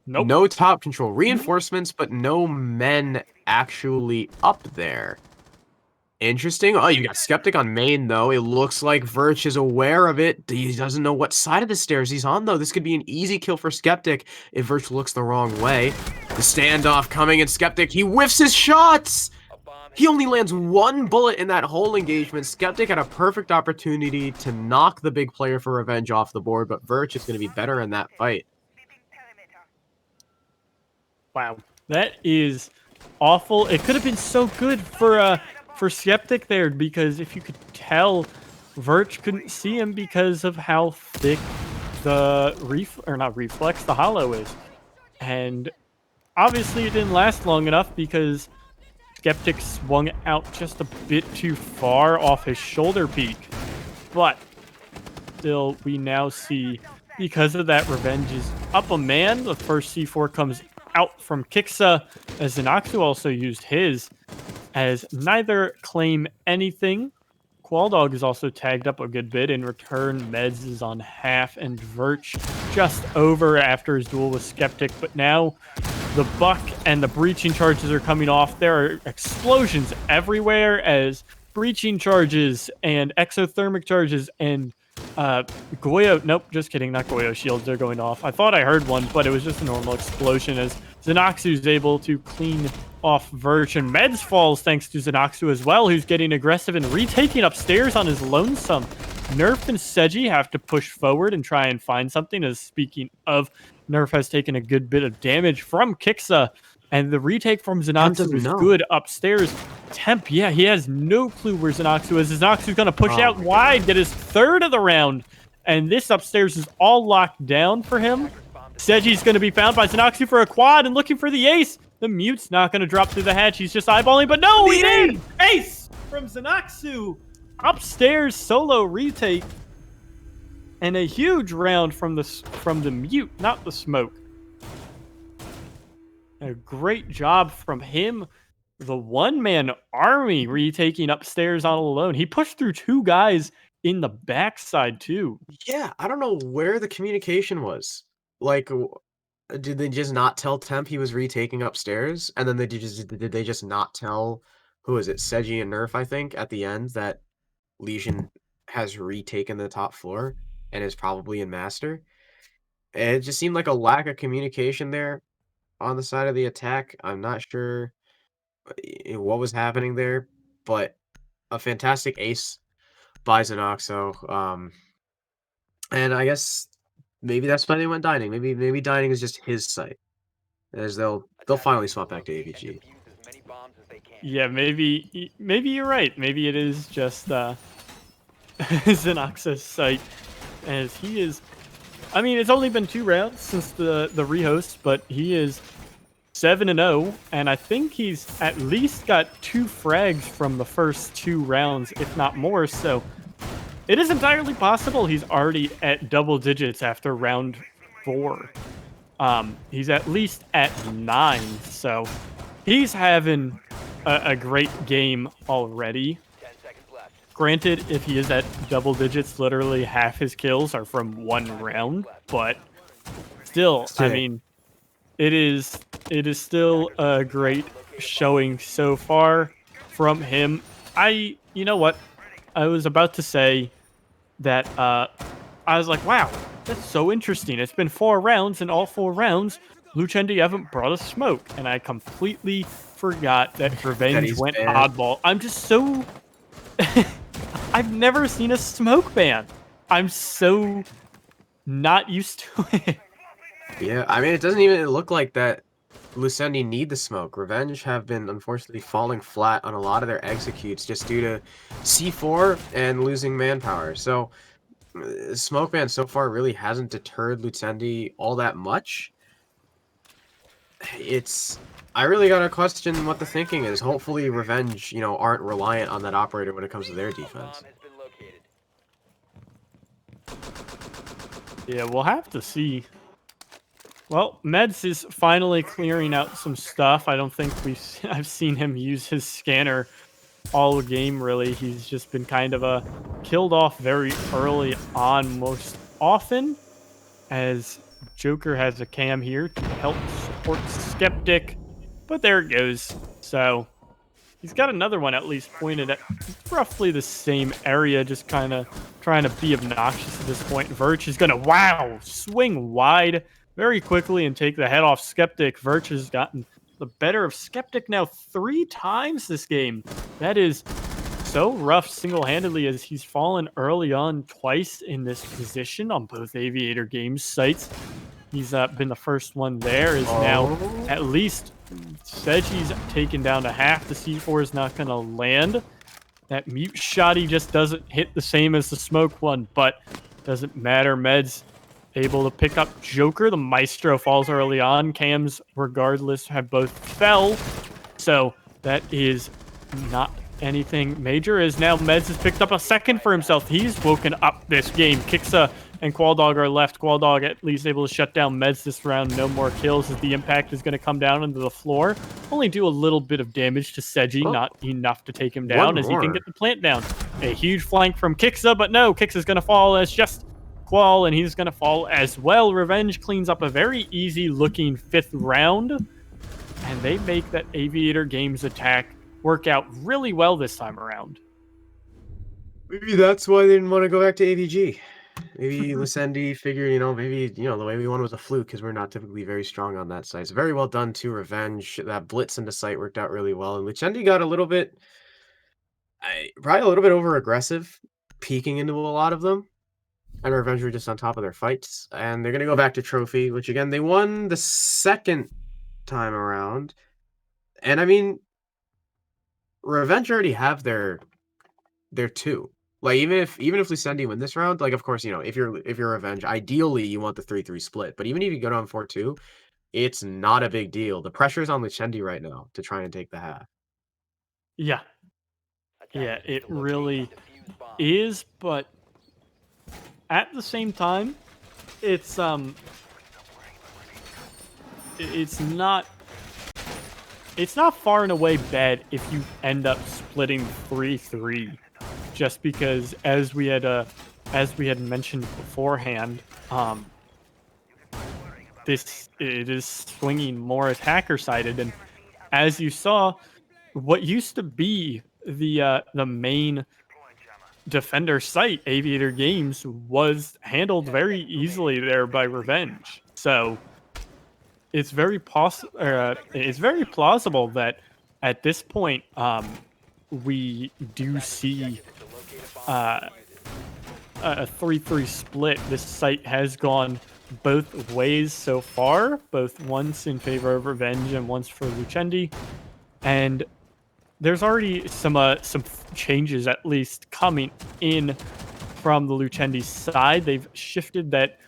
Nope. No top control. Reinforcements, but no men actually up there. Interesting. Oh, you got Skeptic on main, though. It looks like Verch is aware of it. He doesn't know what side of the stairs he's on, though. This could be an easy kill for Skeptic if Verch looks the wrong way. The standoff coming, and Skeptic, he whiffs his shots! He only lands one bullet in that whole engagement. Skeptic had a perfect opportunity to knock the big player for Revenge off the board, but Verch is going to be better in that fight. Wow, that is awful. It could have been so good for Skeptic there, because if you could tell, Verch couldn't see him because of how thick the the hollow is, and obviously it didn't last long enough because Skeptic swung out just a bit too far off his shoulder peak. But still, we now see, because of that, Revenge is up a man. The first C4 comes out from Kixa, as Zenoxu also used his, as neither claim anything. Qualdog is also tagged up a good bit. In return, Meds is on half, and Verch just over after his duel with Skeptic. But now the Buck and the breaching charges are coming off. There are explosions everywhere as breaching charges and exothermic charges and Goyo, nope, just kidding, not Goyo shields are going off. I thought I heard one, but it was just a normal explosion as Zenoxu's able to clean off Verch, and Meds falls thanks to Zenoxu as well, who's getting aggressive and retaking upstairs on his lonesome. Nerf and Seji have to push forward and try and find something, as speaking of, Nerf has taken a good bit of damage from Kixa, and the retake from Zenoxu is good upstairs. Temp, yeah, he has no clue where Zenoxu is. Zenoxu's going to push out wide, get his third of the round, and this upstairs is all locked down for him. Seji's going to be found by Zenoxu for a quad and looking for the ace. The mute's not going to drop through the hatch. He's just eyeballing, but no, he did! Ace from Zenoxu. Upstairs solo retake. And a huge round from the mute, not the smoke. A great job from him. The one-man army retaking upstairs all alone. He pushed through two guys in the backside, too. Yeah, I don't know where the communication was. Like, did they just not tell Temp he was retaking upstairs? And then did they just not tell, who is it, Seji and Nerf, I think, at the end, that Legion has retaken the top floor and is probably in Master? And it just seemed like a lack of communication there on the side of the attack. I'm not sure what was happening there, but a fantastic ace by Zenoxo. And I guess maybe that's why they went dining. Maybe dining is just his site, as they'll finally swap back to AVG. Yeah, maybe you're right. Maybe it is just Zenoxo's site, as he is. I mean, it's only been 2 rounds since the rehost, but he is 7-0, and I think he's at least got 2 frags from the first 2 rounds, if not more. So it is entirely possible he's already at double digits after round 4. He's at least at 9, so he's having a great game already. Granted, if he is at double digits, literally half his kills are from 1 round, but still, I mean, it is still a great showing so far from him. You know what? I was about to say that I was like, wow, that's so interesting. It's been 4 rounds, and all 4 rounds, Lucendi haven't brought a smoke, and I completely forgot that Revenge went oddball. I'm just so I've never seen a smoke ban. I'm so not used to it. Yeah, I mean, it doesn't even look like that Lucendi need the smoke. Revenge have been unfortunately falling flat on a lot of their executes just due to C4 and losing manpower. So smoke ban so far really hasn't deterred Lucendi all that much. It's I really gotta question what the thinking is. Hopefully Revenge, aren't reliant on that operator when it comes to their defense. Yeah, we'll have to see. Well, Meds is finally clearing out some stuff. I don't think I've seen him use his scanner all game, really. He's just been kind of killed off very early on most often, as Joker has a cam here to help support Skeptic, but there it goes. So he's got another one at least pointed at roughly the same area, just kind of trying to be obnoxious at this point. Verch is going to, wow, swing wide very quickly and take the head off Skeptic. Verch has gotten the better of Skeptic now 3 times this game. That is so rough single-handedly, as he's fallen early on twice in this position on both Aviator Games sites. He's been the first one there, is now at least Seji's taken down to half. The C4 is not going to land. That mute shot, he just doesn't hit the same as the smoke one, but doesn't matter. Meds able to pick up Joker. The Maestro falls early on. Cams, regardless, have both fell. So that is not anything major, as now Meds has picked up a second for himself. He's woken up this game. Kixa and Qualdog are left. Qualdog at least able to shut down Meds this round. No more kills, as the impact is going to come down into the floor. Only do a little bit of damage to Seji, not enough to take him down, as he can get the plant down. A huge flank from Kixa, but no, Kixa's going to fall as just Qual, and he's going to fall as well. Revenge cleans up a very easy-looking 5th round, and they make that Aviator Games attack work out really well this time around. Maybe that's why they didn't want to go back to AVG. Maybe Lucendi figured, maybe, the way we won was a fluke, because we're not typically very strong on that site. So very well done to Revenge. That blitz into site worked out really well. And Lucendi got probably a little bit over aggressive, peeking into a lot of them. And Revenge were just on top of their fights. And they're going to go back to Trophy, which again, they won the second time around. And I mean, Revenge already have their 2. Like, even if Lucendi win this round, like, of course, if you're Revenge, ideally you want the 3-3 split. But even if you go down 4-2, it's not a big deal. The pressure's on Lucendi right now to try and take the half. Yeah. Yeah, it really is, but at the same time, it's not far and away bad if you end up splitting 3-3, just because, as we had mentioned beforehand, it is swinging more attacker sided, and as you saw, what used to be the main defender site, Aviator Games, was handled very easily there by Revenge. So it's very plausible that at this point we do see a 3-3 split. This site has gone both ways so far, both once in favor of Revenge and once for Lucendi, and there's already some changes at least coming in from the Lucendi side. They've shifted that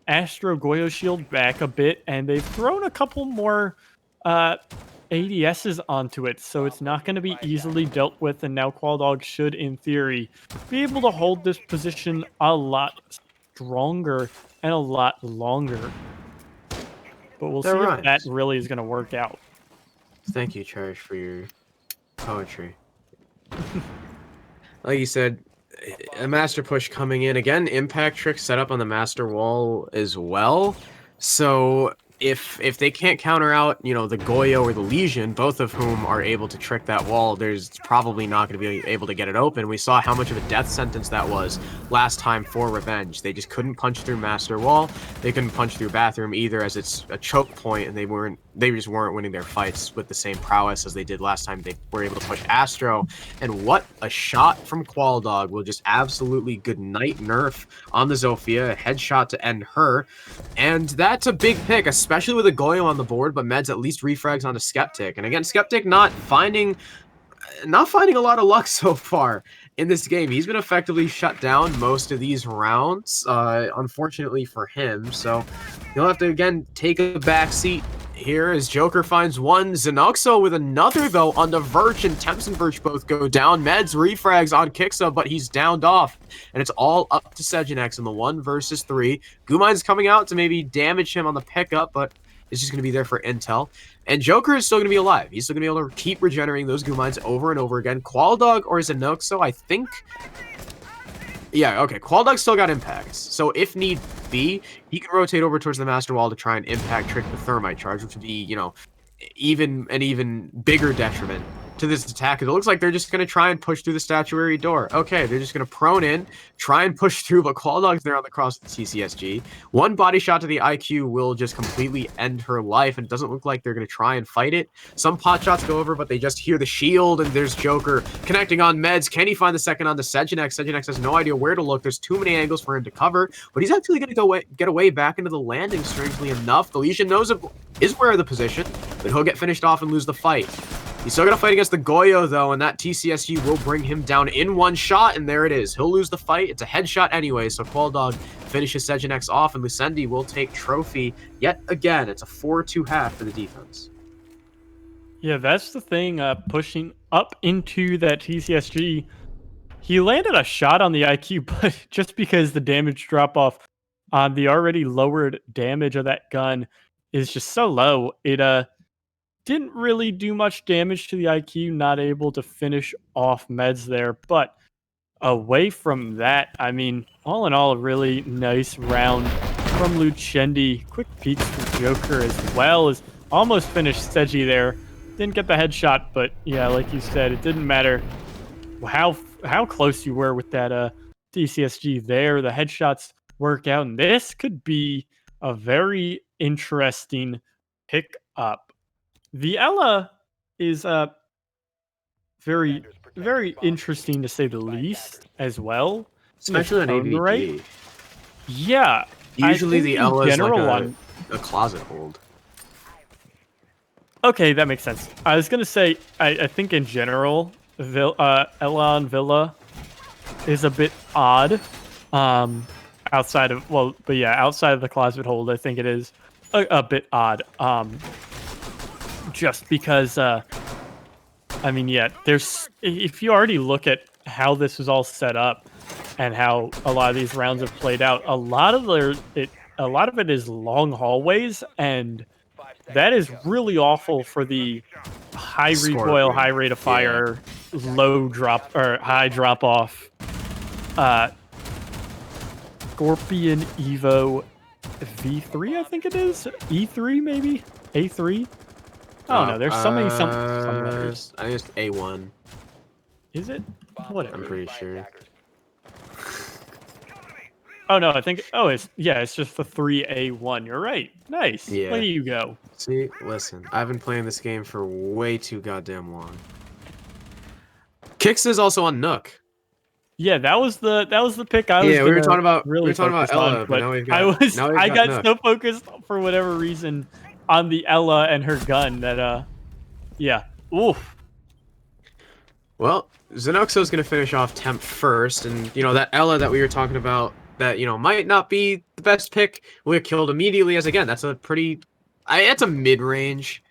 Astro Goyo shield back a bit, and they've thrown a couple more ADSs onto it, so it's not going to be easily dealt with, and now Qualdog should, in theory, be able to hold this position a lot stronger and a lot longer. But we'll see if that really is going to work out. Thank you, Cherish, for your poetry. Like you said, a master push coming in. Again, impact trick set up on the master wall as well. So if they can't counter out, you know, the Goyo or the Legion, both of whom are able to trick that wall, there's probably not going to be able to get it open. We saw how much of a death sentence that was last time for Revenge. They just couldn't punch through Master Wall. They couldn't punch through Bathroom either, as it's a choke point, and they just weren't winning their fights with the same prowess as they did last time they were able to push Astro. And what a shot from Qualdog will just absolutely good night nerf on the Zofia, a headshot to end her. And that's a big pick, especially with a Goyo on the board, but Meds at least refrags onto Skeptic. And again, Skeptic not finding a lot of luck so far in this game. He's been effectively shut down most of these rounds, unfortunately for him. So he'll have to, again, take a back seat here as Joker finds one. Xenoxo with another, though, on the Verch, and Temps and Verch both go down. Meds refrags on Kixa, but he's downed off. And it's all up to Sejanex in the 1 versus 3. Gumine's coming out to maybe damage him on the pickup, but it's just going to be there for intel. And Joker is still going to be alive. He's still going to be able to keep regenerating those Gumines over and over again. Qualdog or Xenoxo, I think... Yeah, okay. Qualdog still got impacts. So if need be, he can rotate over towards the Master Wall to try and impact trick the Thermite charge, which would be, you know, even bigger detriment to this attack. It looks like they're just going to try and push through the statuary door. Okay, they're just going to prone in, try and push through, but Qualdog's there on the cross with the TCSG. One body shot to the IQ will just completely end her life, and it doesn't look like they're going to try and fight it. Some pot shots go over, but they just hear the shield, and there's Joker connecting on Meds. Can he find the second onto Sejanex? Sejanex has no idea where to look. There's too many angles for him to cover, but he's actually going to get away back into the landing, strangely enough. The Legion knows is aware of the position, but he'll get finished off and lose the fight. He's still going to fight against the Goyo, though, and that TCSG will bring him down in one shot, and there it is. He'll lose the fight. It's a headshot anyway, so Qualdog finishes Sejanex off, and Lucendi will take trophy yet again. It's a 4-2 half for the defense. Yeah, that's the thing, pushing up into that TCSG. He landed a shot on the IQ, but just because the damage drop-off on the already lowered damage of that gun is just so low, it didn't really do much damage to the IQ, not able to finish off Meds there. But away from that, I mean, all in all, a really nice round from Lucendi. Quick peeks from Joker as well as almost finished Seji there. Didn't get the headshot, but yeah, like you said, it didn't matter how close you were with that DCSG there. The headshots work out, and this could be a very interesting pick up. The Ella is very interesting to say the least as well. Especially on AVP. Right? Yeah. Usually the Ella is like a closet hold. Okay, that makes sense. I was going to say, I think in general, Ella on Villa is a bit odd. Outside of, outside of the closet hold, I think it is a bit odd. Just because, I mean, yeah, if you already look at how this was all set up and how a lot of these rounds have played out, a lot of it is long hallways, and that is really awful for the high recoil, high rate of fire, low drop or high drop off. Scorpion Evo V3, I think it is. E3 maybe, A3. I don't know. There's some letters. I think it's A1. Is it? Whatever. I'm pretty sure. Oh no, I think. Oh, it's just the 3A1. You're right. Nice. Yeah. There you go. See, listen, I've been playing this game for way too goddamn long. Kix is also on Nook. Yeah, that was the pick I was. Yeah, we were talking about Ella, but now we've got. I got so focused for whatever reason on the Ella and her gun that yeah. Oof. Well, Xenoxo's gonna finish off Temp first, and you know that Ella that we were talking about that might not be the best pick will get killed immediately, as again that's a pretty it's a mid-range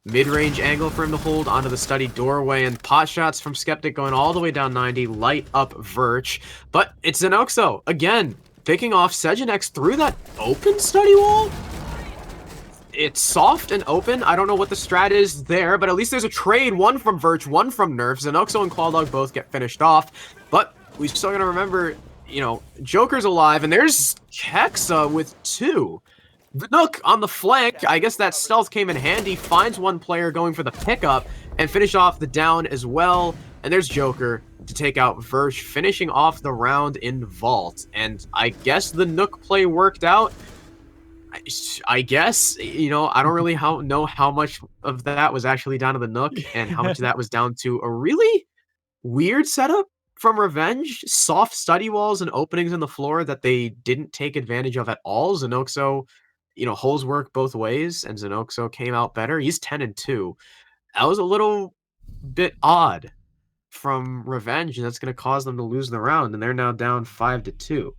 angle for him to hold onto the study doorway, and pot shots from Skeptic going all the way down 90 light up Verch, but it's Xenoxo again picking off Sejanex through that open study wall. It's soft and open. I don't know what the strat is there, but at least there's a trade. One from Verch, one from Nerf. Xenoxo and Qualdog both get finished off. But we still gotta remember, Joker's alive, and there's Hexa with 2. The Nook on the flank, I guess that stealth came in handy, finds one player going for the pickup, and finish off the down as well. And there's Joker to take out Versh, finishing off the round in Vault. And I guess the Nook play worked out. I guess, I don't really know how much of that was actually down to the Nook and how much of that was down to a really weird setup from Revenge. Soft study walls and openings in the floor that they didn't take advantage of at all. Zenoxo, holes work both ways, and Zenoxo came out better. He's 10-2. That was a little bit odd from Revenge, and that's going to cause them to lose the round, and they're now down 5-2.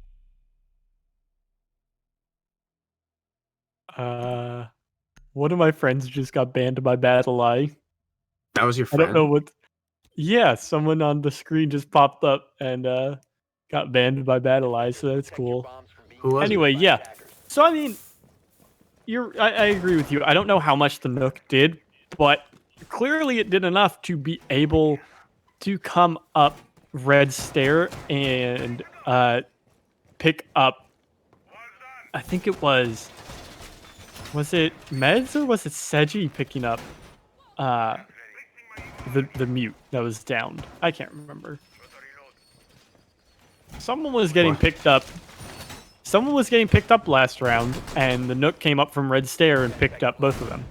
Uh, One of my friends just got banned by Battle Eye. That was your I don't know friend? what. Yeah, someone on the screen just popped up and got banned by Battle Eye, so that's cool. Who was it? Anyway, yeah. So I mean, I agree with you. I don't know how much the Nook did, but clearly it did enough to be able to come up Red Stair and pick up. I think it was. Was it Meds or was it Seji picking up uh, the mute that was downed? I can't remember. Someone was getting What? picked up. Someone was getting picked up last round, and the Nook came up from Red Stair and picked up both of them.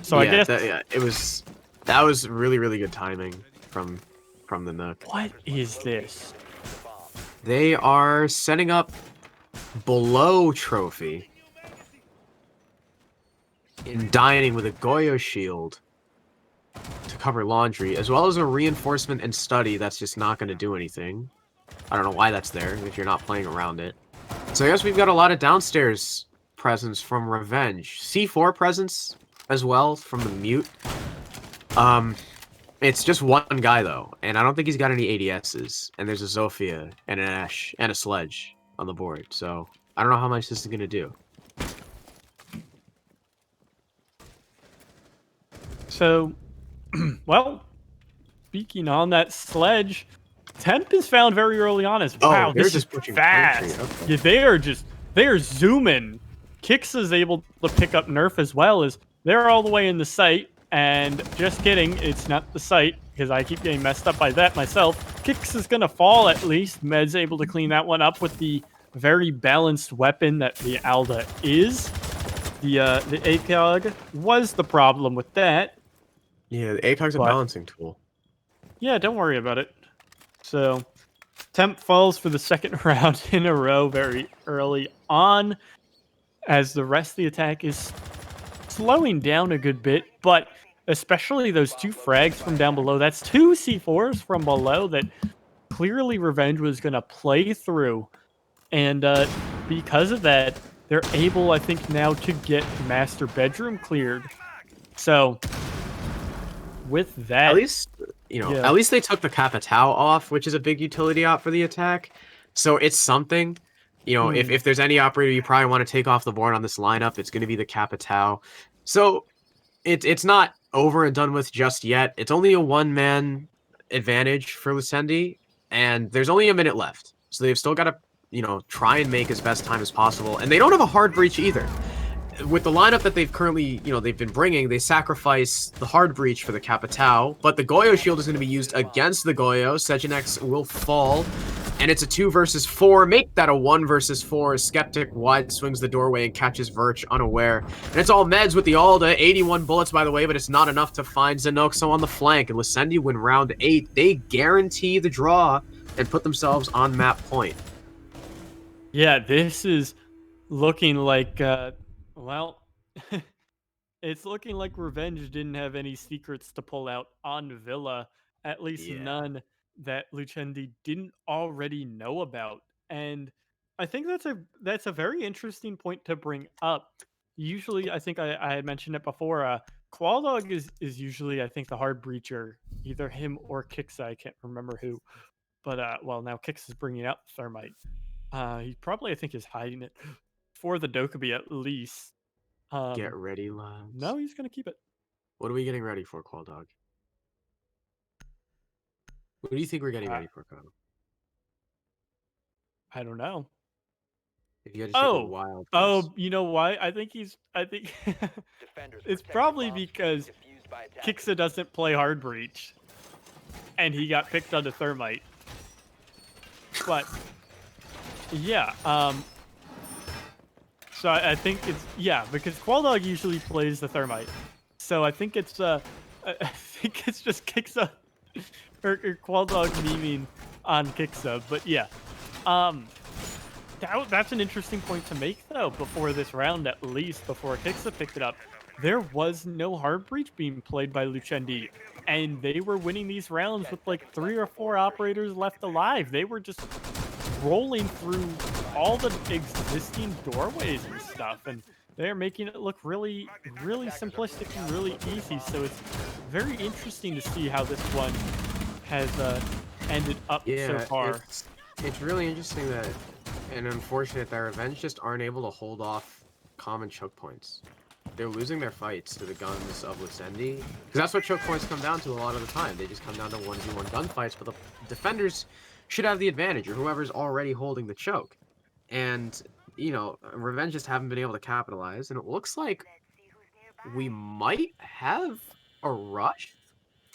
So I guess that was really, really good timing from the Nook. what is this? They are setting up below trophy in dining with a Goyo shield to cover laundry, as well as a reinforcement and study that's just not going to do anything. I don't know why that's there if you're not playing around it. So I guess we've got a lot of downstairs presence from Revenge. C4 presence as well from the mute. It's just one guy though, and I don't think he's got any ADSs. And there's a Zofia and an Ash and a Sledge on the board, so I don't know how much this is gonna do. So, well, speaking on that Sledge, Temp is found very early on as wow. They're This is just pushing fast. okay. Yeah, they're zooming. Kix is able to pick up Nerf as well as they're all the way in the site. And just kidding, it's not the site because I keep getting messed up by that myself. Kix is gonna fall at least. Med's able to clean that one up with the very balanced weapon that the Alda is. The ACOG was the problem with that. Yeah, the ACOG's a But balancing tool. yeah, don't worry about it. So, Temp falls for the second round in a row very early on, as the rest of the attack is slowing down a good bit, but especially those two frags from down below. That's two C4s from below that clearly Revenge was going to play through. And because of that, they're able, I think, now to get Master Bedroom cleared. So, with that... At least, yeah. at least they took the Capitao off, which is a big utility op for the attack. So it's something. If there's any operator you probably want to take off the board on this lineup, it's going to be the Capitao. So it's not over and done with just yet. It's only a one-man advantage for Lucendi, and there's only a minute left. So they've still got to, try and make as best time as possible. And they don't have a hard breach either. With the lineup that they've currently, they've been bringing, they sacrifice the hard breach for the Capitao, but the Goyo shield is going to be used against the Goyo. Sejinex will fall, and it's a 2 versus 4. Make that a 1 versus 4. Skeptic wide swings the doorway and catches Verch unaware. And it's all Meds with the Alda. 81 bullets, by the way, but it's not enough to find Zenoxo on the flank. And Lucendi win round 8. They guarantee the draw and put themselves on map point. Yeah, this is looking like... well, it's looking like Revenge didn't have any secrets to pull out on Villa, at least none that Lucendi didn't already know about. And I think that's a very interesting point to bring up. Usually, I think I had mentioned it before. Qualdog is usually, I think, the hard breacher, either him or Kixa. I can't remember who, but well, now Kix is bringing out Thermite. He probably, I think, is hiding it for the Dokkaebi at least. Get ready, lads. No, he's gonna keep it. What are we getting ready for, Qualdog? What do you think we're getting ready for, Kyle? I don't know. If you had to take a Oh, wild guess. oh, you know why? I think it's probably because Kixa doesn't play Hard Breach, and he got picked on the Thermite. But yeah, so I think it's yeah because Qualdog usually plays the Thermite, so I think it's I think it's just Kixa or Qualdog memeing on Kixa. But yeah, um, that's an interesting point to make, though, before this round, at least, before Kixa picked it up. There was no hard breach being played by Lucendi, and they were winning these rounds with like 3 or 4 operators left alive. They were just rolling through all the existing doorways and stuff, and they're making it look really, really simplistic and really easy. So it's very interesting to see how this one has ended up so Yeah, far. it's really interesting that and unfortunate that Revenge just aren't able to hold off common choke points. They're losing their fights to the guns of Lucendi. Because that's what choke points come down to a lot of the time. They just come down to 1v1 gunfights, but the defenders should have the advantage, or whoever's already holding the choke. And, you know, Revenge just haven't been able to capitalize, and it looks like we might have a rush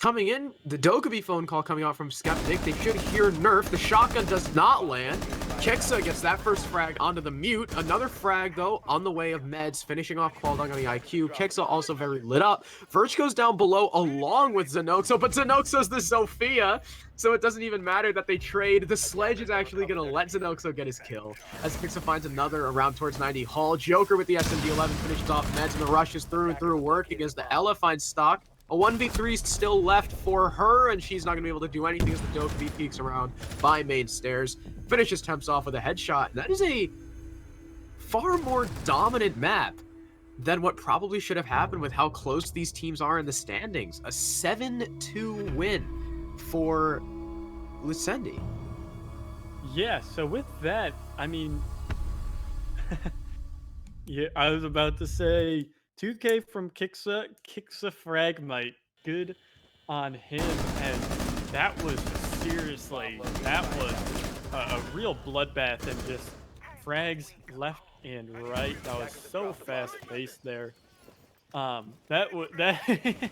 coming in. The Dokkaebi phone call coming out from Skeptic. They should hear Nerf. The shotgun does not land. Kixa gets that first frag onto the mute. Another frag, though, on the way of Meds, finishing off Qualdog on the IQ. Kixa also very lit up. Verch goes down below along with Zenoxo, but Zenoxo's the Zofia, so it doesn't even matter that they trade. The Sledge is actually going to let Zenoxo get his kill, as Kixa finds another around towards 90 Hall. Joker with the SMD-11 finishes off Meds, and the rush is through and through working as the Ella finds stock. A 1v3 still left for her, and she's not going to be able to do anything as the Dokkaebi peeks around by main stairs. Finishes Temps off with a headshot. And that is a far more dominant map than what probably should have happened with how close these teams are in the standings. A 7-2 win for Lucendi. Yeah, so with that, I mean, yeah, I was about to say 2K from Kixa Fragmite. Good on him, and that was seriously, that was a real bloodbath and just frags left and right. That was so fast paced there. That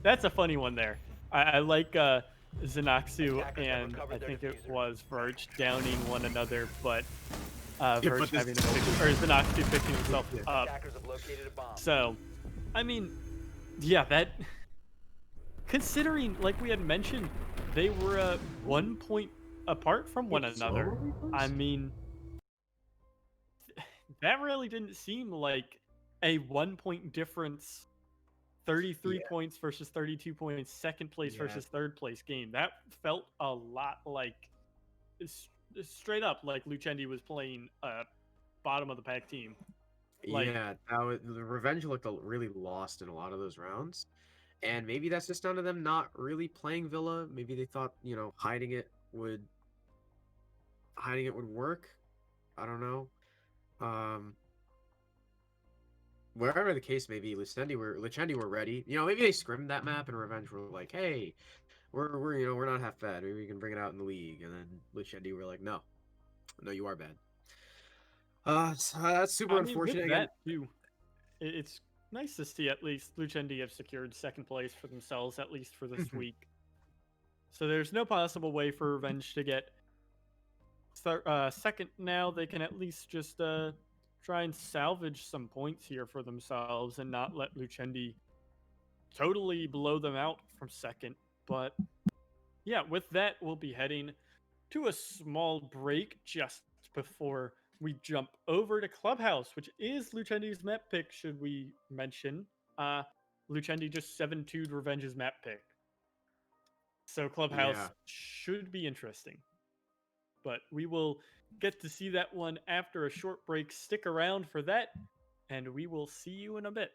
that's a funny one there. I like Xanaxu and I think it was Verge downing one another, but Yeah, Verge but this having to pick, or Xanaxu picking himself yeah. up. So, I mean, yeah, that considering, like we had mentioned, they were 1 point apart from one So another. I mean, that really didn't seem like a 1 point difference. 33 yeah, points versus 32 points, second place yeah, versus third place game. That felt a lot like straight up like Lucendi was playing a bottom of the pack team. Like, yeah. The Revenge looked really lost in a lot of those rounds. And maybe that's just down to them not really playing Villa. Maybe they thought, you know, hiding it would work. I don't know. Um, wherever the case may be, Lucendi were ready. You know, maybe they scrimmed that map and Revenge were like, hey, we're not half bad. Maybe we can bring it out in the league. And then Lucendi were like, no, no, you are bad. So that's super I mean, with unfortunate. Again, that too, it's nice to see at least Lucendi have secured second place for themselves, at least for this week. So there's no possible way for Revenge to get second now. They can at least just try and salvage some points here for themselves and not let Lucendi totally blow them out from second. But yeah, with that, we'll be heading to a small break just before we jump over to Clubhouse, which is Lucendi's map pick, should we mention. Uh, Lucendi just 7-2'd Revenge's map pick. So Clubhouse yeah. should be interesting. But we will get to see that one after a short break. Stick around for that, and we will see you in a bit.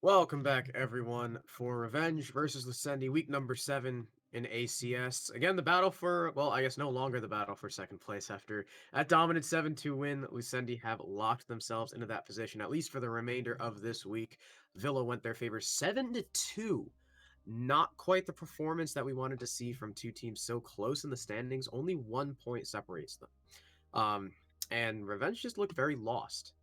Welcome back, everyone, for Revenge versus Lucendi, week number 7 in ACS. Again, the battle for, well, I guess no longer the battle for second place after that dominant 7-2 win. Lucendi have locked themselves into that position, at least for the remainder of this week. Villa went their favor 7-2. Not quite the performance that we wanted to see from two teams so close in the standings. Only 1 point separates them. Um, and Revenge just looked very lost.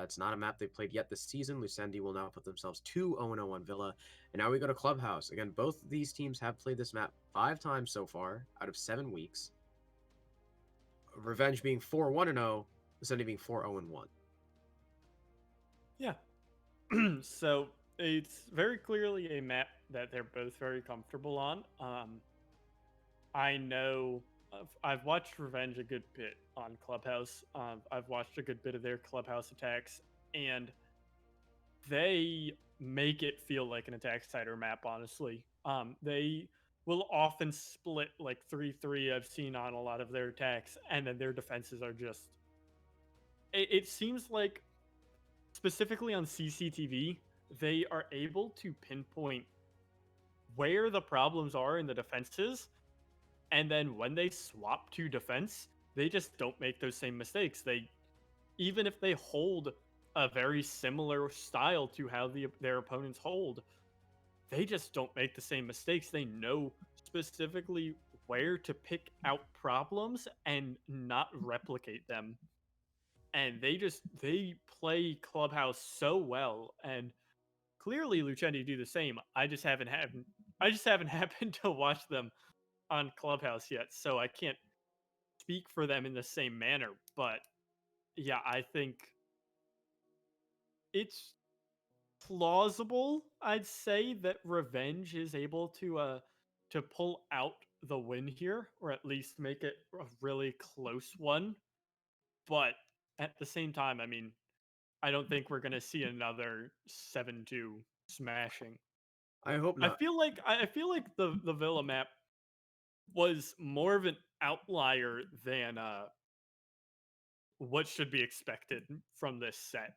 It's not a map they've played yet this season. Lucendi will now put themselves 2-0-0 on Villa. And now we go to Clubhouse. Again, both these teams have played this map 5 times so far out of 7 weeks. Revenge being 4-1-0, Lucendi being 4-0-1. Yeah. So it's very clearly a map that they're both very comfortable on. I know I've watched Revenge a good bit on Clubhouse. I've watched a good bit of their Clubhouse attacks, and they make it feel like an attack cider map. Honestly, they will often split like 3-3. I've seen on a lot of their attacks, and then their defenses are just. It seems like specifically on CCTV, they are able to pinpoint where the problems are in the defenses, and then when they swap to defense, they just don't make those same mistakes. They even if they hold a very similar style to how their opponents hold, they just don't make the same mistakes. They know specifically where to pick out problems and not replicate them. And they play Clubhouse so well, and clearly Lucendi do the same. I just haven't happened to watch them on Clubhouse yet, so I can't speak for them in the same manner. But yeah, I think it's plausible, I'd say, that Revenge is able to pull out the win here, or at least make it a really close one. But at the same time, I mean, I don't think we're gonna see another 7-2 smashing. I hope not. I feel like the Villa map was more of an outlier than what should be expected from this set.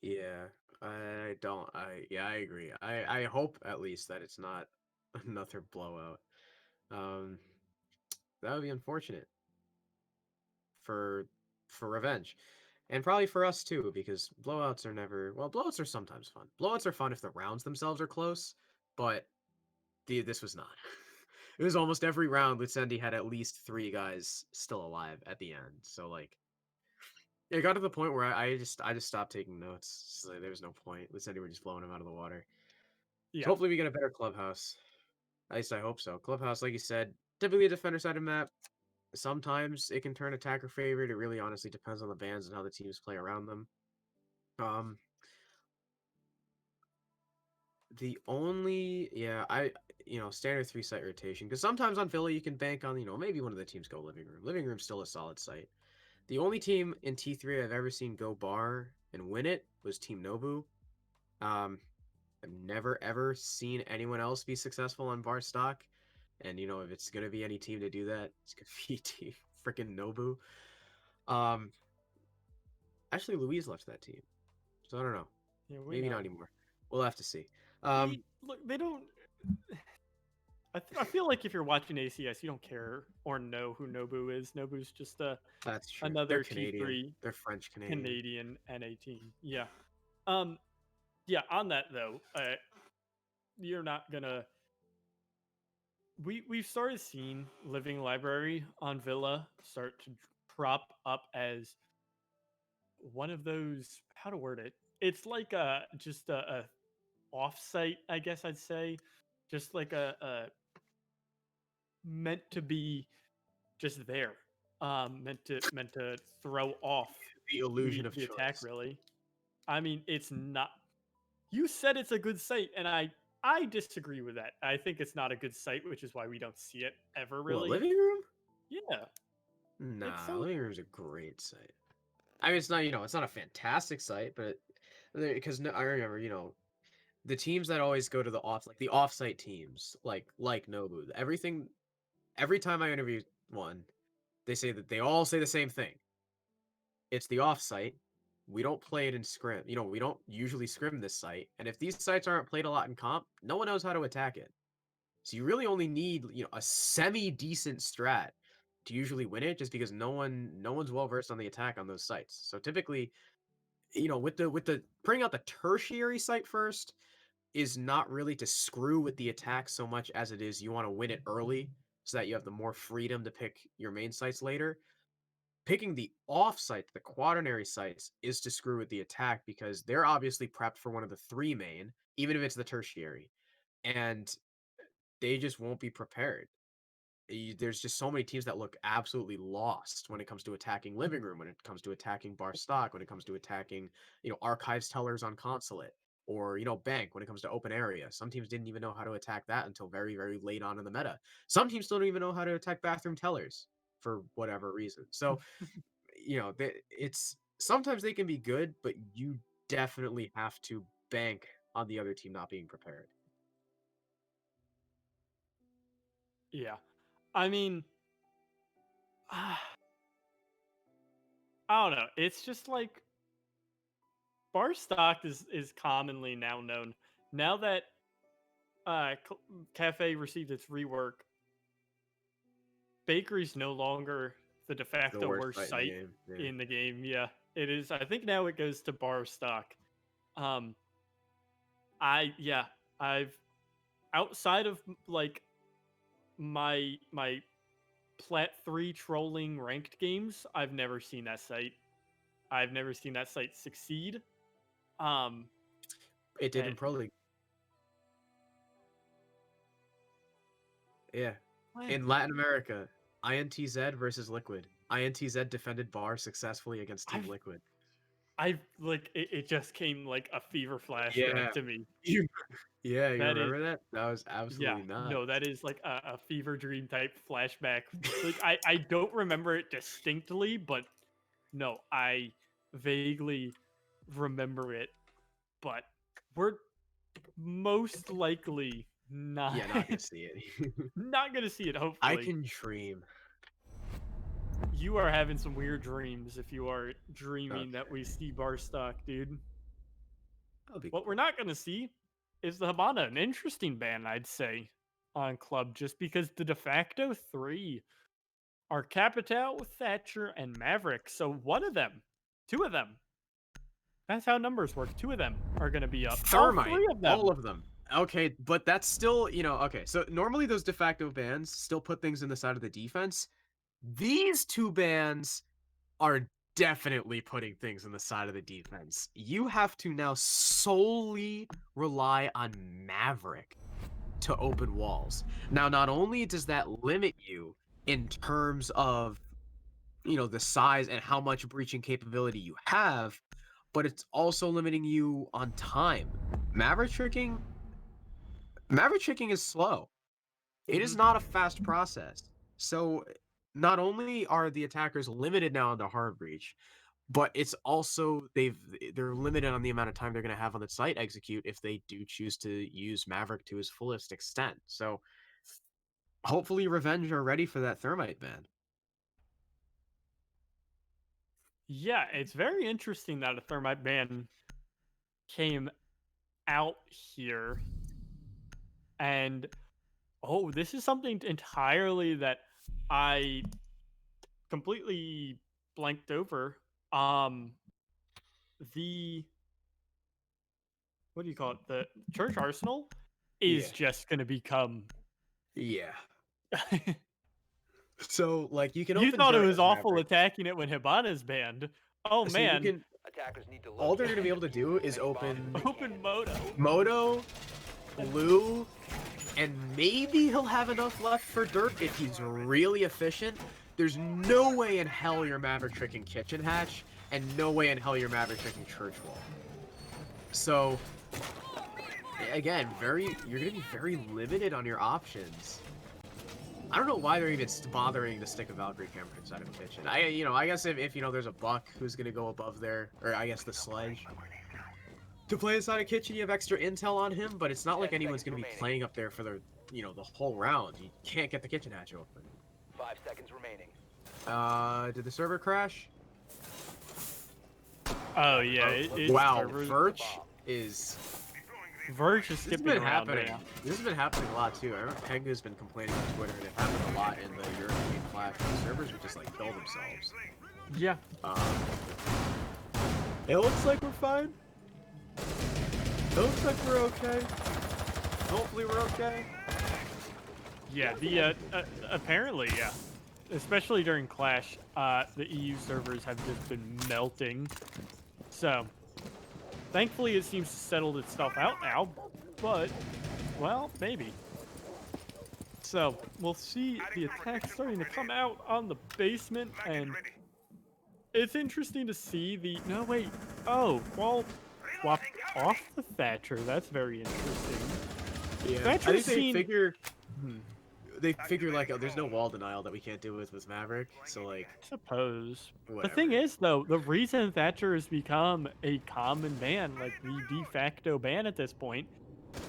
Yeah, I don't. I agree. I hope at least that it's not another blowout. Um, that would be unfortunate for Revenge. And probably for us too, because blowouts are never well, blowouts are sometimes fun. Blowouts are fun if the rounds themselves are close, but this was not. It was almost every round Lucendi had at least 3 guys still alive at the end. So like it got to the point where I just stopped taking notes. Just like, there was no point. Lucendi were just blowing him out of the water. So Yeah. hopefully we get a better clubhouse. At least I hope so. Clubhouse, like you said, typically a defender sided map. Sometimes it can turn attacker favorite. It really honestly depends on the bans and how the teams play around them. Um, the only standard 3 site rotation because sometimes on Philly you can bank on maybe one of the teams go living room. Living room's still a solid site. The only team in T3 I've ever seen go bar and win it was Team Nobu. Um, I've never ever seen anyone else be successful on bar stock. And if it's gonna be any team to do that, it's gonna be team freaking Nobu. Um, actually, Louise left that team, so I don't know. Yeah, we Maybe not know. anymore. We'll have to see. Um, Look, they don't. I feel like if you're watching ACS, you don't care or know who Nobu is. Nobu's just that's true. They're another Canadian. T3 They're French Canadian. Canadian NA team. Yeah. Um. Yeah. On that though, you're not gonna. We've started seeing Living Library on Villa start to prop up as one of those. How to word it? It's like just a offsite, I guess I'd say, just like a meant to be just there, meant to throw off The illusion of the attack. choice. Really, I mean, it's not. You said it's a good site, and I disagree with that. I think it's not a good site, which is why we don't see it ever What, really. living room? Yeah, it's Nah, so living room's a great site. I mean, it's not a fantastic site, but because I remember, the teams that always go to the offsite teams, like Nobu, every time I interview one, they say that they all say the same thing. It's the offsite. we don't play it in scrim. You know, we don't usually scrim this site, and if these sites aren't played a lot in comp, no one knows how to attack it. So you really only need, a semi-decent strat to usually win it, just because no one's well versed on the attack on those sites. So typically, with the bring out the tertiary site first is not really to screw with the attack so much as it is you want to win it early so that you have the more freedom to pick your main sites later. Picking the off site, the quaternary sites, is to screw with the attack because they're obviously prepped for one of the three main, even if it's the tertiary, and they just won't be prepared. There's just so many teams that look absolutely lost when it comes to attacking living room, when it comes to attacking bar stock, when it comes to attacking, archives tellers on consulate, or bank when it comes to open area. Some teams didn't even know how to attack that until very, very late on in the meta. Some teams don't even know how to attack bathroom tellers for whatever reason. So it's sometimes they can be good, but you definitely have to bank on the other team not being prepared. Yeah. I mean, I don't know. It's just like bar stock is commonly now known. Now that Cafe received its rework, Bakery's no longer the de The facto worst worst fight in the site game. Yeah. in the game. Yeah, it is. I think now it goes to bar stock. Um, I've outside of like my Plat 3 trolling ranked games, I've never seen that site. I've never seen that site succeed. Um, It did in and Pro League. Yeah. when In Latin America, INTZ versus Liquid. INTZ defended bar successfully against Team I've Liquid. I've like it just came like a fever flashback Yeah. to me. You Yeah, you That is remember that? That was Yeah, absolutely no, nuts. that is like a fever dream type flashback. Like I don't remember it distinctly, but no, I vaguely remember it. But we're most likely not Yeah, not gonna see it. not gonna see it. I Hopefully, can dream. you are having some weird dreams if you are dreaming that Okay. we see bar stock, dude. That'll be What we're cool. not gonna see is the Habana, an interesting ban, I'd say, on club, just because the de facto three are Capital, Thatcher, and Maverick. So one of them, two of them. That's how numbers work. Two of them are going to be up. All Thermite, three of all them. of them. Okay, but that's still, okay. So normally those de facto bans still put things in the side of the defense. These two bans are definitely putting things in the side of the defense. You have to now solely rely on Maverick to open walls. Now, not only does that limit you in terms of, the size and how much breaching capability you have, but it's also limiting you on time. Maverick tricking, Maverick tricking is slow. It is Mhm. not a fast process. So not only are the attackers limited now on the hard breach, but it's also they're limited on the amount of time they're going to have on the site execute if they do choose to use Maverick to his fullest extent. So hopefully Revenge are ready for that thermite ban. Yeah, it's very interesting that a thermite ban came out here. And oh, this is something entirely that I completely blanked over. The what do you call it? The church arsenal is Yeah. just going to become Yeah. So like you can You open thought it dirt was as awful Maverick. attacking it when Hibana's banned. Oh So you man, can Attackers need to all they're locate going to be and able to do defuse is any bombs if open they open can. Moto. Moto, Blue, and maybe he'll have enough left for dirt if he's really efficient. There's no way in hell you're Maverick tricking Kitchen Hatch, and no way in hell you're Maverick tricking Church Wall. So again, you're gonna be very limited on your options. I don't know why they're even bothering to stick a Valkyrie camera inside of a kitchen. I guess if there's a buck who's gonna go above there, or I guess the sledge. To play inside a kitchen, you have extra intel on him, but it's not like 10 anyone's seconds gonna be remaining. playing up there for the whole round. You can't get the kitchen hatch open. 5 seconds remaining. Did the server crash? Oh yeah, it's Wow, servers. Verch is. Verge is This has skipping been around happening. now. This has been happening a lot too. I remember Pengu's been complaining on Twitter, and it happened a lot in the European Clash. The servers would just like kill themselves. Yeah. It looks like we're fine. It looks like we're okay. Hopefully we're okay. Yeah, the apparently, yeah. Especially during Clash, the EU servers have just been melting. So, thankfully it seems to settled itself out now, but, well, maybe. So, we'll see the attack starting to come out on the basement, and it's interesting to see the... No, wait. Oh, wall swapped off the Thatcher. That's very interesting. Yeah, Thatcher's I think seen... they figure like, oh, there's no wall denial that we can't deal with Maverick, so like, Suppose. The whatever. thing is, though, the reason Thatcher has become a common ban, like the de facto ban at this point,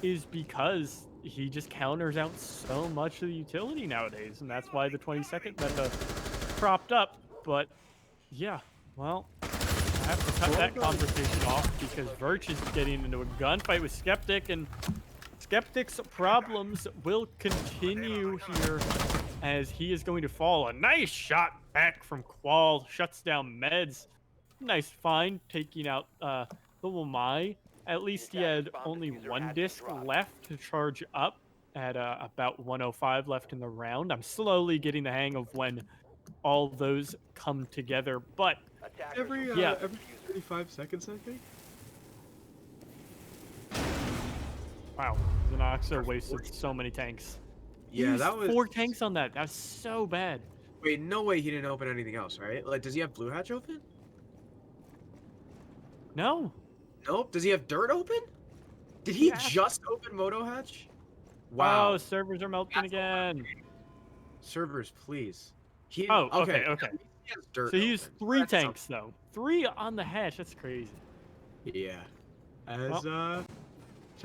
is because he just counters out so much of the utility nowadays, and that's why the 22nd meta propped up. But yeah, well, I have to cut that conversation off because Verch is getting into a gunfight with Skeptic, and Skeptic's problems will continue here as he is going to fall. A nice shot back from Qual, shuts down Meds. Nice find, taking out the Wamai. At least he had only one disc left to charge up at about 105 left in the round. I'm slowly getting the hang of when all those come together, but Every 35 seconds, I think. Wow, Xenoxo wasted so many tanks. Yeah, that was 4 tanks on that. That's so bad. Wait, no way he didn't open anything else, right? Like, does he have Blue Hatch open? No. Nope. Does he have Dirt open? Did he Yeah. just open Moto Hatch? Wow. Oh, servers are melting again. Servers, please. He, Okay. He has Dirt So he used open. 3 That's tanks, though. 3 on the hatch. That's crazy. Yeah. Is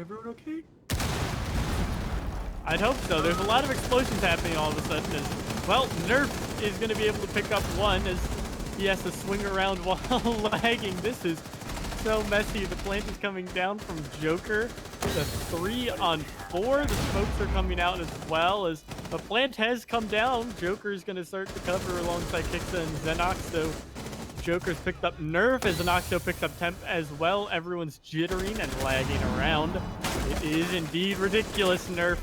everyone okay? I'd hope so. There's a lot of explosions happening all of a sudden. As, well, Nerf is going to be able to pick up one as he has to swing around while lagging. This is so messy. The plant is coming down from Joker. It's a 3-on-4. The smokes are coming out as well as the plant has come down. Joker is going to start to cover alongside Kixa and Xenoxo. Joker's picked up Nerf as Xenoxo picks up Temp as well. Everyone's jittering and lagging around. It is indeed ridiculous, Nerf.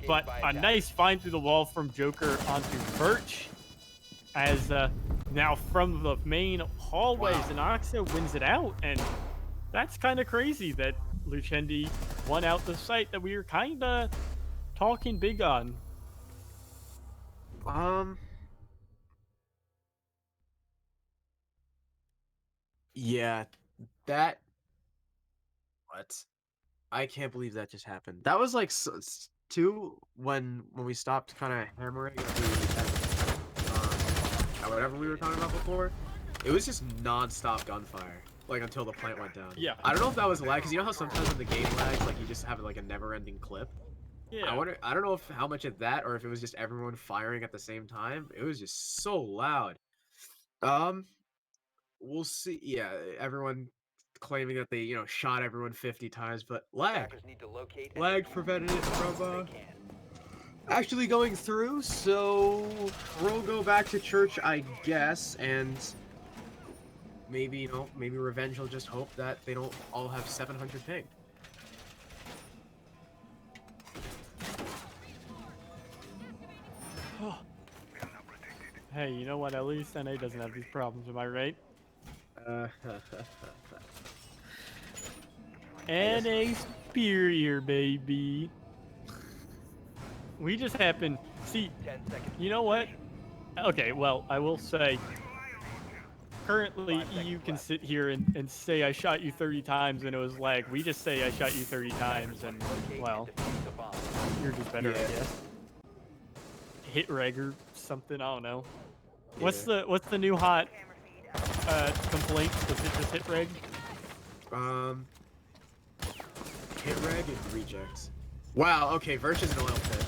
But a nice find through the wall from Joker onto Birch. As now from the main hallway, Xenoxo wins it out. And that's kind of crazy that Lucendi won out the site that we were kind of talking big on. Yeah, that... What? I can't believe that just happened. That was like too when we stopped kind of hammering at whatever we were talking about before. It was just non-stop gunfire, like until the plant went down. Yeah. I don't know if that was a lag, because you know how sometimes when the game lags, like you just have like a never-ending clip. Yeah. I don't know if how much of that or if it was just everyone firing at the same time. It was just so loud. We'll see. Yeah, everyone claiming that they, you know, shot everyone 50 times, but lag prevented it from actually going through. So we'll go back to church, I guess, and maybe, you know, maybe Revenge will just hope that they don't all have 700 ping. Hey, you know what? At least NA doesn't have these problems, am I right? NA superior, baby. We just happen... See, you know what? Okay, well, I will say... Currently, you can sit here and say I shot you 30 times and it was lag. We just say I shot you 30 times and, well, you're just better, I guess. Hit reg or something, I don't know. What's the new hot complaint? Was it just hit reg? Hit reg and rejects. Wow, okay, Verch is an oil pit.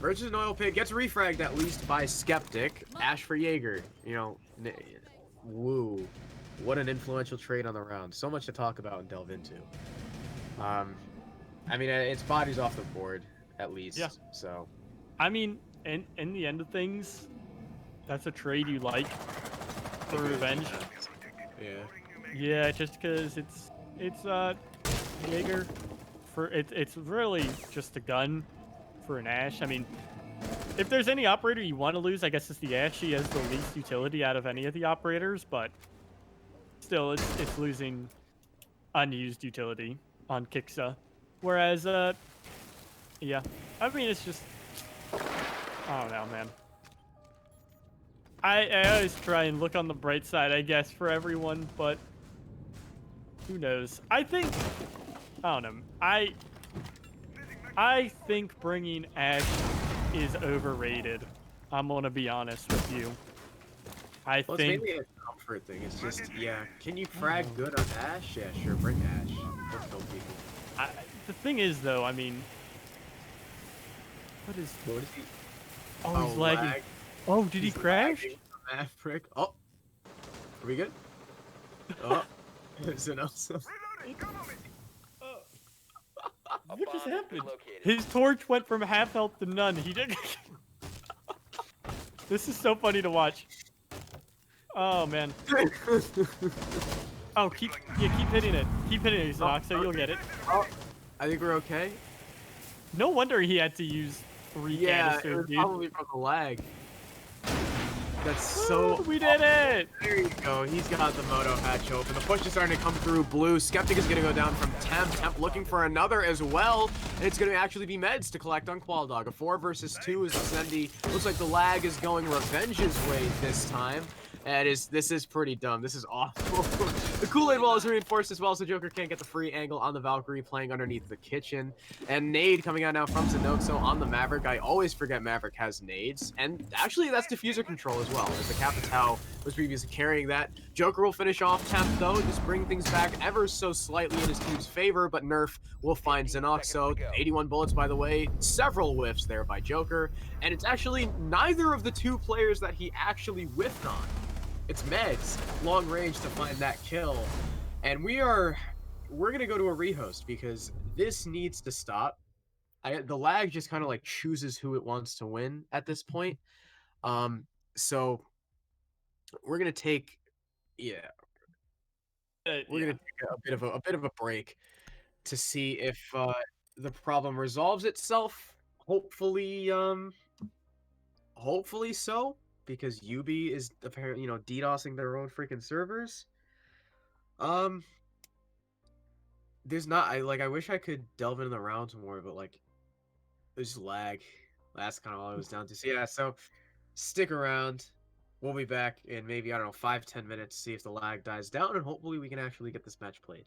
Verch is an oil pit, gets refragged at least by Skeptic. Ash for Jaeger, you know, woo. What an influential trade on the round. So much to talk about and delve into. I mean, its body's off the board, at least. Yeah. So. I mean, in the end of things, that's a trade you like for revenge. Yeah. Yeah, just because it's Jaeger for it's really just a gun for an Ash. I mean, if there's any operator you want to lose, I guess it's the Ash. He has the least utility out of any of the operators, but still, it's losing unused utility on Kixa. Whereas, yeah, I mean, it's just, I don't know, man. I always try and look on the bright side, I guess, for everyone, but who knows? I don't know. I think bringing Ash is overrated. I'm gonna be honest with you. I Well, think it's mainly a comfort thing. It's just, yeah. Can you frag good on Ash? Yeah, sure. Bring Ash. Don't kill people. the thing is, though, I mean, What is he? oh, he's lagging. Lag. Oh, did he crash? Maverick. Oh, are we good? Oh, is it also? What just happened? His torch went from half health to none. He did. This is so funny to watch. Oh man. Oh, keep hitting it. Keep hitting it, Zoxo. You'll get it. Oh, I think we're okay. No wonder he had to use 3 canisters, it was dude. probably from the lag. That's so. We did it! There you go. He's got the moto hatch open. The push is starting to come through. Blue. Skeptic is going to go down from Temp. Temp looking for another as well. And it's going to actually be meds to collect on Qualdog. A 4 versus 2 is Lucendi. Looks like the lag is going Revenge's way this time. This is pretty dumb. This is awful. The Kool-Aid wall is reinforced as well, so Joker can't get the free angle on the Valkyrie playing underneath the kitchen. And nade coming out now from Zenoxo on the Maverick. I always forget Maverick has nades. And actually, that's diffuser control as well, as the Capitao was previously carrying that. Joker will finish off Temp, though, just bring things back ever so slightly in his team's favor, but Nerf will find Zenoxo. 81 bullets, by the way. Several whiffs there by Joker. And it's actually neither of the two players that he actually whiffed on. It's Meds, long range to find that kill. And we're gonna go to a rehost because this needs to stop. The lag just kind of like chooses who it wants to win at this point. So we're gonna take, we're gonna take a bit of a break to see if the problem resolves itself. Hopefully so. Because UB is apparently, DDoSing their own freaking servers. There's not, I wish I could delve into the rounds more, but there's lag. That's kind of all I was down to. So yeah, so stick around. We'll be back in maybe, I don't know, 5-10 minutes to see if the lag dies down, and hopefully we can actually get this match played.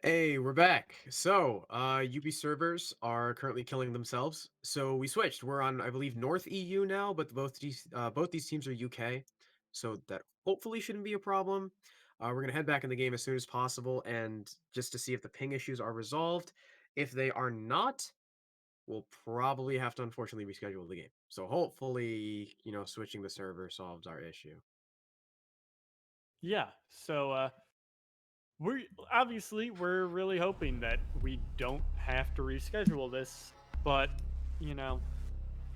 Hey, we're back. So, UB servers are currently killing themselves. So we switched. We're on, I believe, North EU now, but both these teams are UK. So that hopefully shouldn't be a problem. We're gonna head back in the game as soon as possible, and just to see if the ping issues are resolved. If they are not, we'll probably have to unfortunately reschedule the game. So hopefully, switching the server solves our issue. Yeah. So we're really hoping that we don't have to reschedule this, but you know,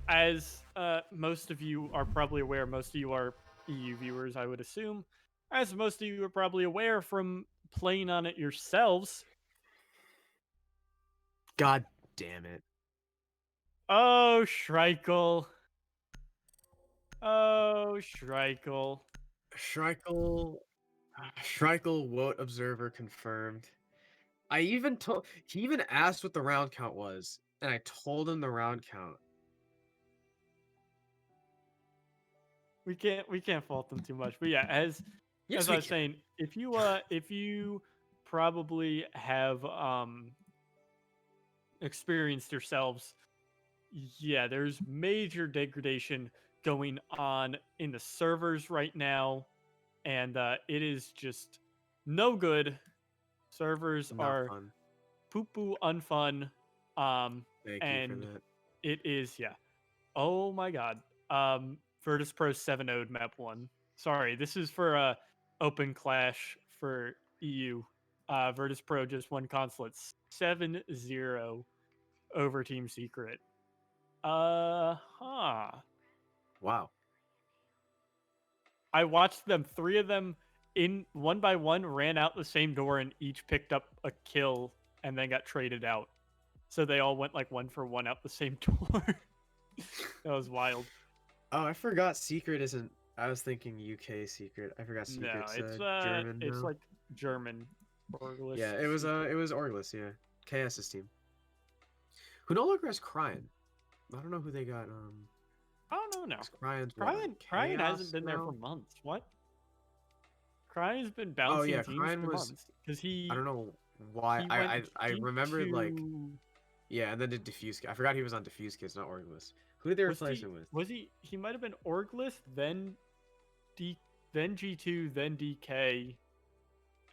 as most of you are probably aware, most of you are EU viewers, I would assume, as most of you are probably aware from playing on it yourselves. God damn it. Oh, Schreikel. Oh, Schreikel. Schreikel Wout observer confirmed. He even asked what the round count was, and I told him the round count. We can't fault them too much. But yeah, as Yes, I we was can. saying, if you probably have experienced yourselves, yeah, there's major degradation going on in the servers right now, and it is just no good. Servers Not are fun. poo poo unfun, Thank you for and that. it is, yeah. Oh my god. Virtus Pro 7 0'd map 1. Sorry, this is for Open Clash for EU. Virtus Pro just won consulate 7-0 over Team Secret. Huh. Wow. I watched them, three of them in one by one ran out the same door and each picked up a kill and then got traded out. So they all went like one for one out the same door. That was wild. Oh, I forgot Secret isn't. I was thinking UK Secret. I forgot No, Secret's German it's now. like German Yeah, Borgless it was secret. Orgless, yeah. KS's team. Who no longer has Cryan. I don't know who they got. I don't know now. 'Cause Cryan's what on Cryan hasn't Chaos been there for now? months. What? Cryan's been Oh bouncing yeah, teams Cryan for was. months because I don't know why. he I went I, I remembered like G2. yeah, and then did Diffuse. I forgot he was on Diffuse Kids, not Orgless. Who did they replace him with? He might have been Orgless, then D then G2, then DK,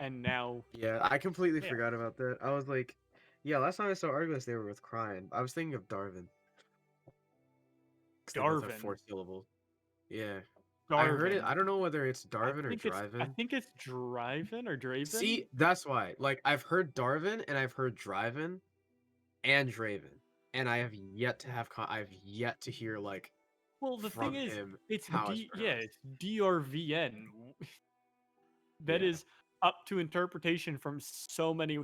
and now Yeah, I completely yeah. forgot about that. I was like, yeah, last time I saw Orgless, they were with Cryan. I was thinking of Darvin because they both have Darvin. 4 syllables. Yeah, I heard it. Darvin. I don't know whether it's Darvin or I Drivin. think it's Driven or Draven. See, that's why. Like, I've heard Darvin and I've heard Drivin and Draven, and I have yet to have. I've yet to hear like Well, the thing from is, him how it's pronounced. it's DRVN. That Yeah. is up to interpretation from so many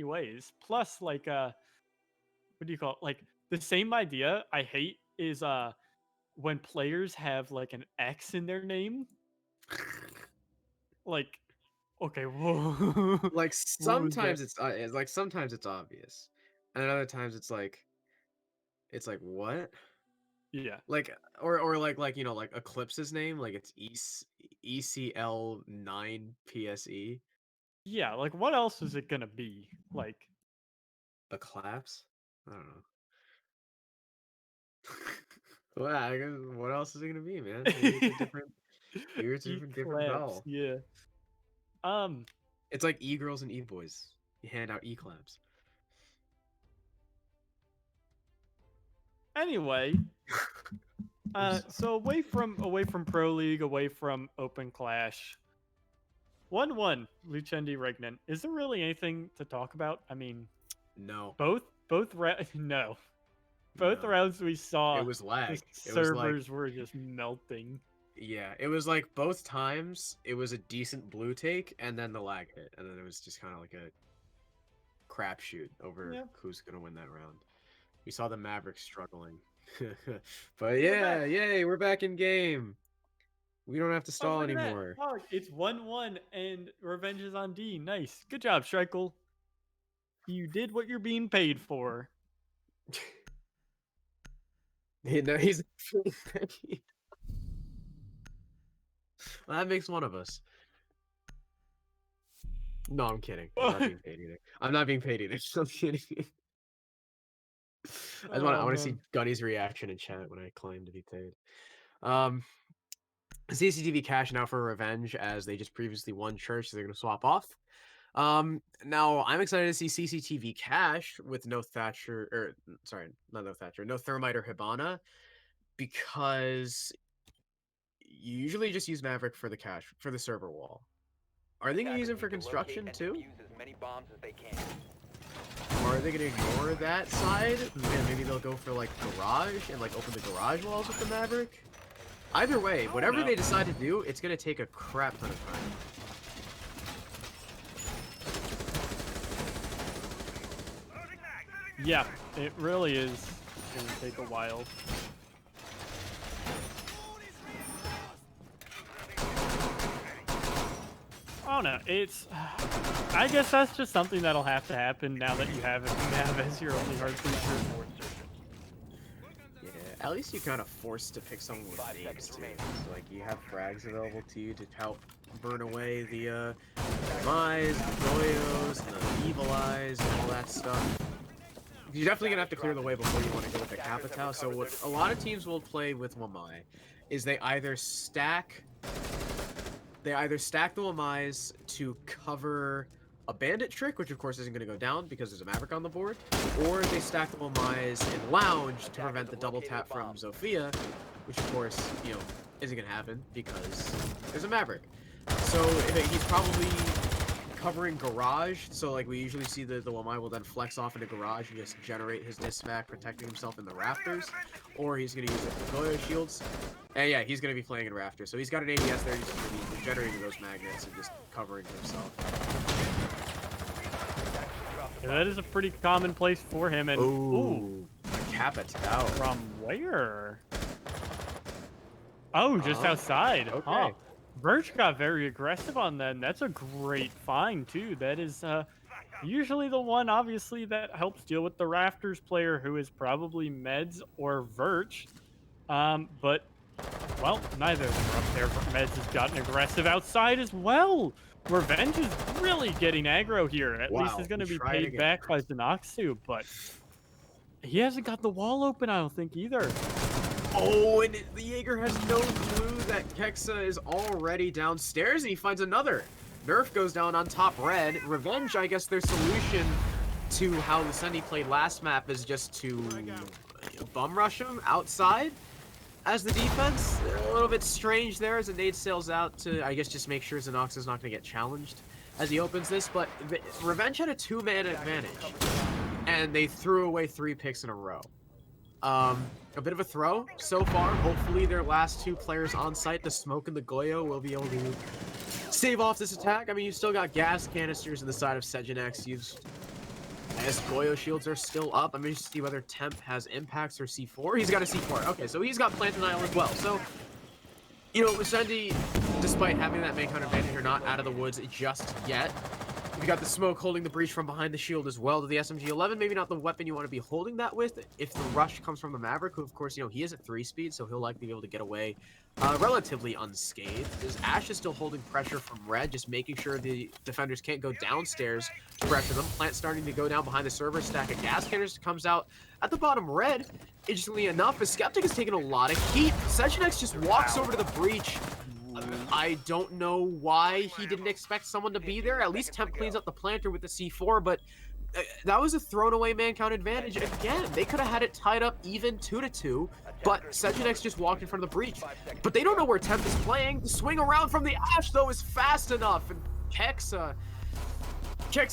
ways. Plus, like what do you call it? Like the same idea I hate is when players have like an X in their name. Like, okay, whoa, Like what was that? sometimes it's obvious, and other times it's like what? Yeah, Like or like Eclipse's name, like it's ECL9 PSE. yeah. Like, what else is it gonna be? Like, Eclipse? I don't know. Well, I guess what else is it gonna be, man? Maybe it's a different Eclipse. vowel. Yeah. Um. It's like e-girls and e-boys. You hand out e-claps. Anyway, I'm sorry. so away from Pro League, away from Open Clash, 1-1 Lucendi Regnant. Is there really anything to talk about? I mean, No, no, both no. rounds we It saw, was the lag. It was like servers were just melting. yeah, it was like both times it was a decent blue take and then the lag hit. And then it was just kind of like a crapshoot over Yeah, who's gonna win that round. We saw the Mavericks struggling. But we're back. yeah, yay, we're back in game. We don't have to Oh, stall look at that! anymore. Oh, it's 1-1, and revenge is on D. Nice, good job, Schreikel. You did what you're being paid for. He's well, that makes one of us. No, I'm kidding. I'm not being paid either. I'm not being paid either. I'm kidding. I Oh want to see man. Gunny's reaction in chat when I claim to be paid. Um, CCTV cash now for revenge as they just previously won church, so they're gonna swap off. Now I'm excited to see CCTV cash with no Thatcher, or sorry, not no Thatcher, no Thermite or Hibana, because you usually just use Maverick for the cash for the server wall. Are they gonna use him for construction too? Or are they gonna ignore that side? And maybe they'll go for like garage and like open the garage walls with the Maverick? Either way, whatever they decide to do, it's gonna take a crap ton of time. Yeah, it really is gonna take a while. Oh no, it's. I guess that's just something that'll have to happen now that you have Nav as your only hard feature. Yeah, at least you're kind of forced to pick someone with names too. So, like, you have frags available to you to help burn away the Demise, the Goyos, the Evil Eyes, and all that stuff. You're definitely gonna have to clear the way before you want to go with the Capitao. So what a lot of teams will play with Wamai is they either stack the Wamais to cover a bandit trick, which of course isn't going to go down because there's a Maverick on the board, or they stack the Wamais in Lounge to prevent the double tap from Zofia, which of course, isn't going to happen because there's a Maverick. So he's probably covering Garage, so like we usually see the Wamai will then flex off into Garage and just generate his disvac, protecting himself in the rafters, or he's going to use the Goyo shields. And yeah, he's going to be playing in Rafters, so he's got an ADS there, he's going to be generating those magnets and just covering himself. Yeah, that is a pretty common place for him, and ooh, Capitao. From where? Oh, just outside. Okay. Huh. Birch got very aggressive on that, and that's a great find, too. That is usually the one, obviously, that helps deal with the Rafters player, who is probably Meds or Virch. But, well, neither of them are up there. Meds has gotten aggressive outside as well. Revenge is really getting aggro here. At least he's going to be paid back by Zenoxu, but he hasn't got the wall open, I don't think, either. Oh, and the Jaeger has no clue that Kexa is already downstairs, and he finds another. Nerf goes down on top red. Revenge, I guess their solution to how Lucendi played last map is just to bum rush him outside as the defense. A little bit strange there as a nade sails out to, I guess, just make sure Xenox is not going to get challenged as he opens this, but Revenge had a 2-man advantage, and they threw away 3 picks in a row. A bit of a throw so far. Hopefully their last 2 players on site, the Smoke and the Goyo, will be able to save off this attack. I mean, you've still got gas canisters in the side of Sejinex. As Goyo shields are still up. I'm going to see whether Temp has impacts or C4. He's got a C4. Okay, so he's got Plant Denial as well. So, Lucendi, despite having that main counter advantage, are not out of the woods just yet. You got the Smoke holding the breach from behind the shield as well to the SMG-11. Maybe not the weapon you want to be holding that with. If the rush comes from the Maverick, who of course, he is at 3 speed, so he'll likely be able to get away relatively unscathed. As Ash is still holding pressure from Red, just making sure the defenders can't go downstairs to pressure them. Plant starting to go down behind the server. Stack of gas cannons comes out at the bottom red. Interestingly enough, the Skeptic has taken a lot of heat. Sejinex just walks over to the breach. I don't know why he didn't expect someone to be there. At least Temp cleans up the planter with the C4, but that was a thrown away man count advantage. Again, they could have had it tied up even 2-2, but Sejinex just walked in front of the breach. But they don't know where Temp is playing. The swing around from the Ash, though, is fast enough, and Kexa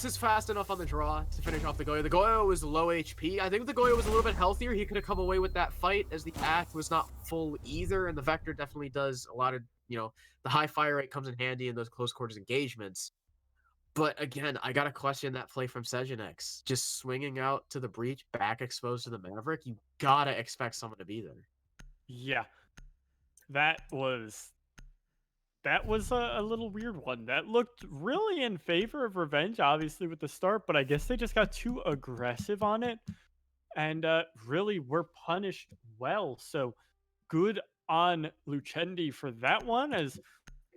is fast enough on the draw to finish off the Goyo. The Goyo was low HP. I think if the Goyo was a little bit healthier, he could have come away with that fight, as the Act was not full either, and the Vector definitely does a lot of, the high fire rate comes in handy in those close quarters engagements. But again, I got to question that play from Sejinex. Just swinging out to the breach, back exposed to the Maverick, you gotta expect someone to be there. Yeah. That was a little weird one. That looked really in favor of Revenge, obviously, with the start, but I guess they just got too aggressive on it and really were punished well. So good on Lucendi for that one, as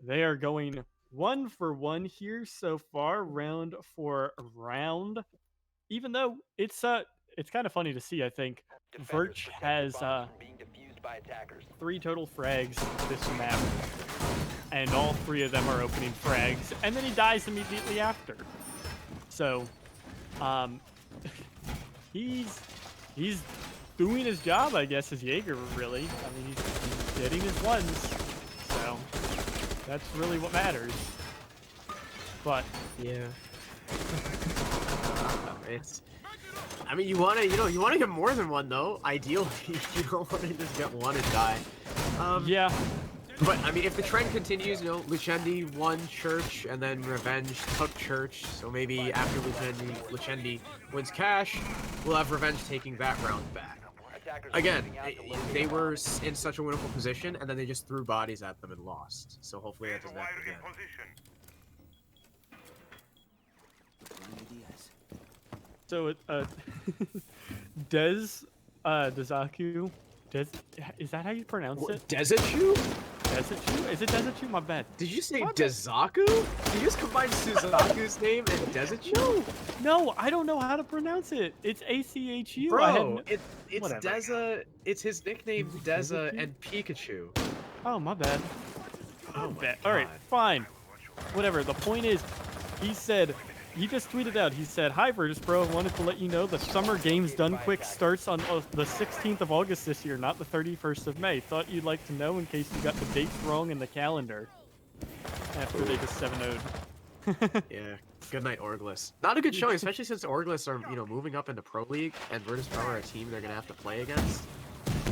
they are going 1-for-1 here so far, round for round. Even though it's kind of funny to see. I think Verch has 3 total frags this map, and all 3 of them are opening frags, and then he dies immediately after. So, he's doing his job, I guess, as Jaeger. Really, I mean, he's getting his ones, so that's really what matters. But yeah, it's. I mean, you want to get more than one though. Ideally, you don't want to just get one and die. Yeah. But, I mean, if the trend continues, Lucendi won Church, and then Revenge took Church, so maybe after Lucendi wins Cash, we'll have Revenge taking that round back. Again, they were in such a winnable position, and then they just threw bodies at them and lost. So hopefully that doesn't happen again. So, Dezaku, is that how you pronounce it? Dezachu? Dezachu? Is it Dezachu? My bad. Did you say Dezaku? Did you just combine Suzaku's name and Dezachu? No, I don't know how to pronounce it. It's ACHU. Bro, it's Deza. It's his nickname, Deza and Pikachu. Oh, my bad. Oh, my God. All right, fine. Whatever. The point is, he just tweeted out, he said, "Hi, Virtus Bro, wanted to let you know the Summer Games Done Quick starts on the 16th of August this year, not the 31st of May. Thought you'd like to know in case you got the dates wrong in the calendar." After they just 7-0'd. Yeah, good night, Orglis. Not a good showing, especially since Orglis are, moving up into Pro League, and Virtus Pro are a team they're going to have to play against.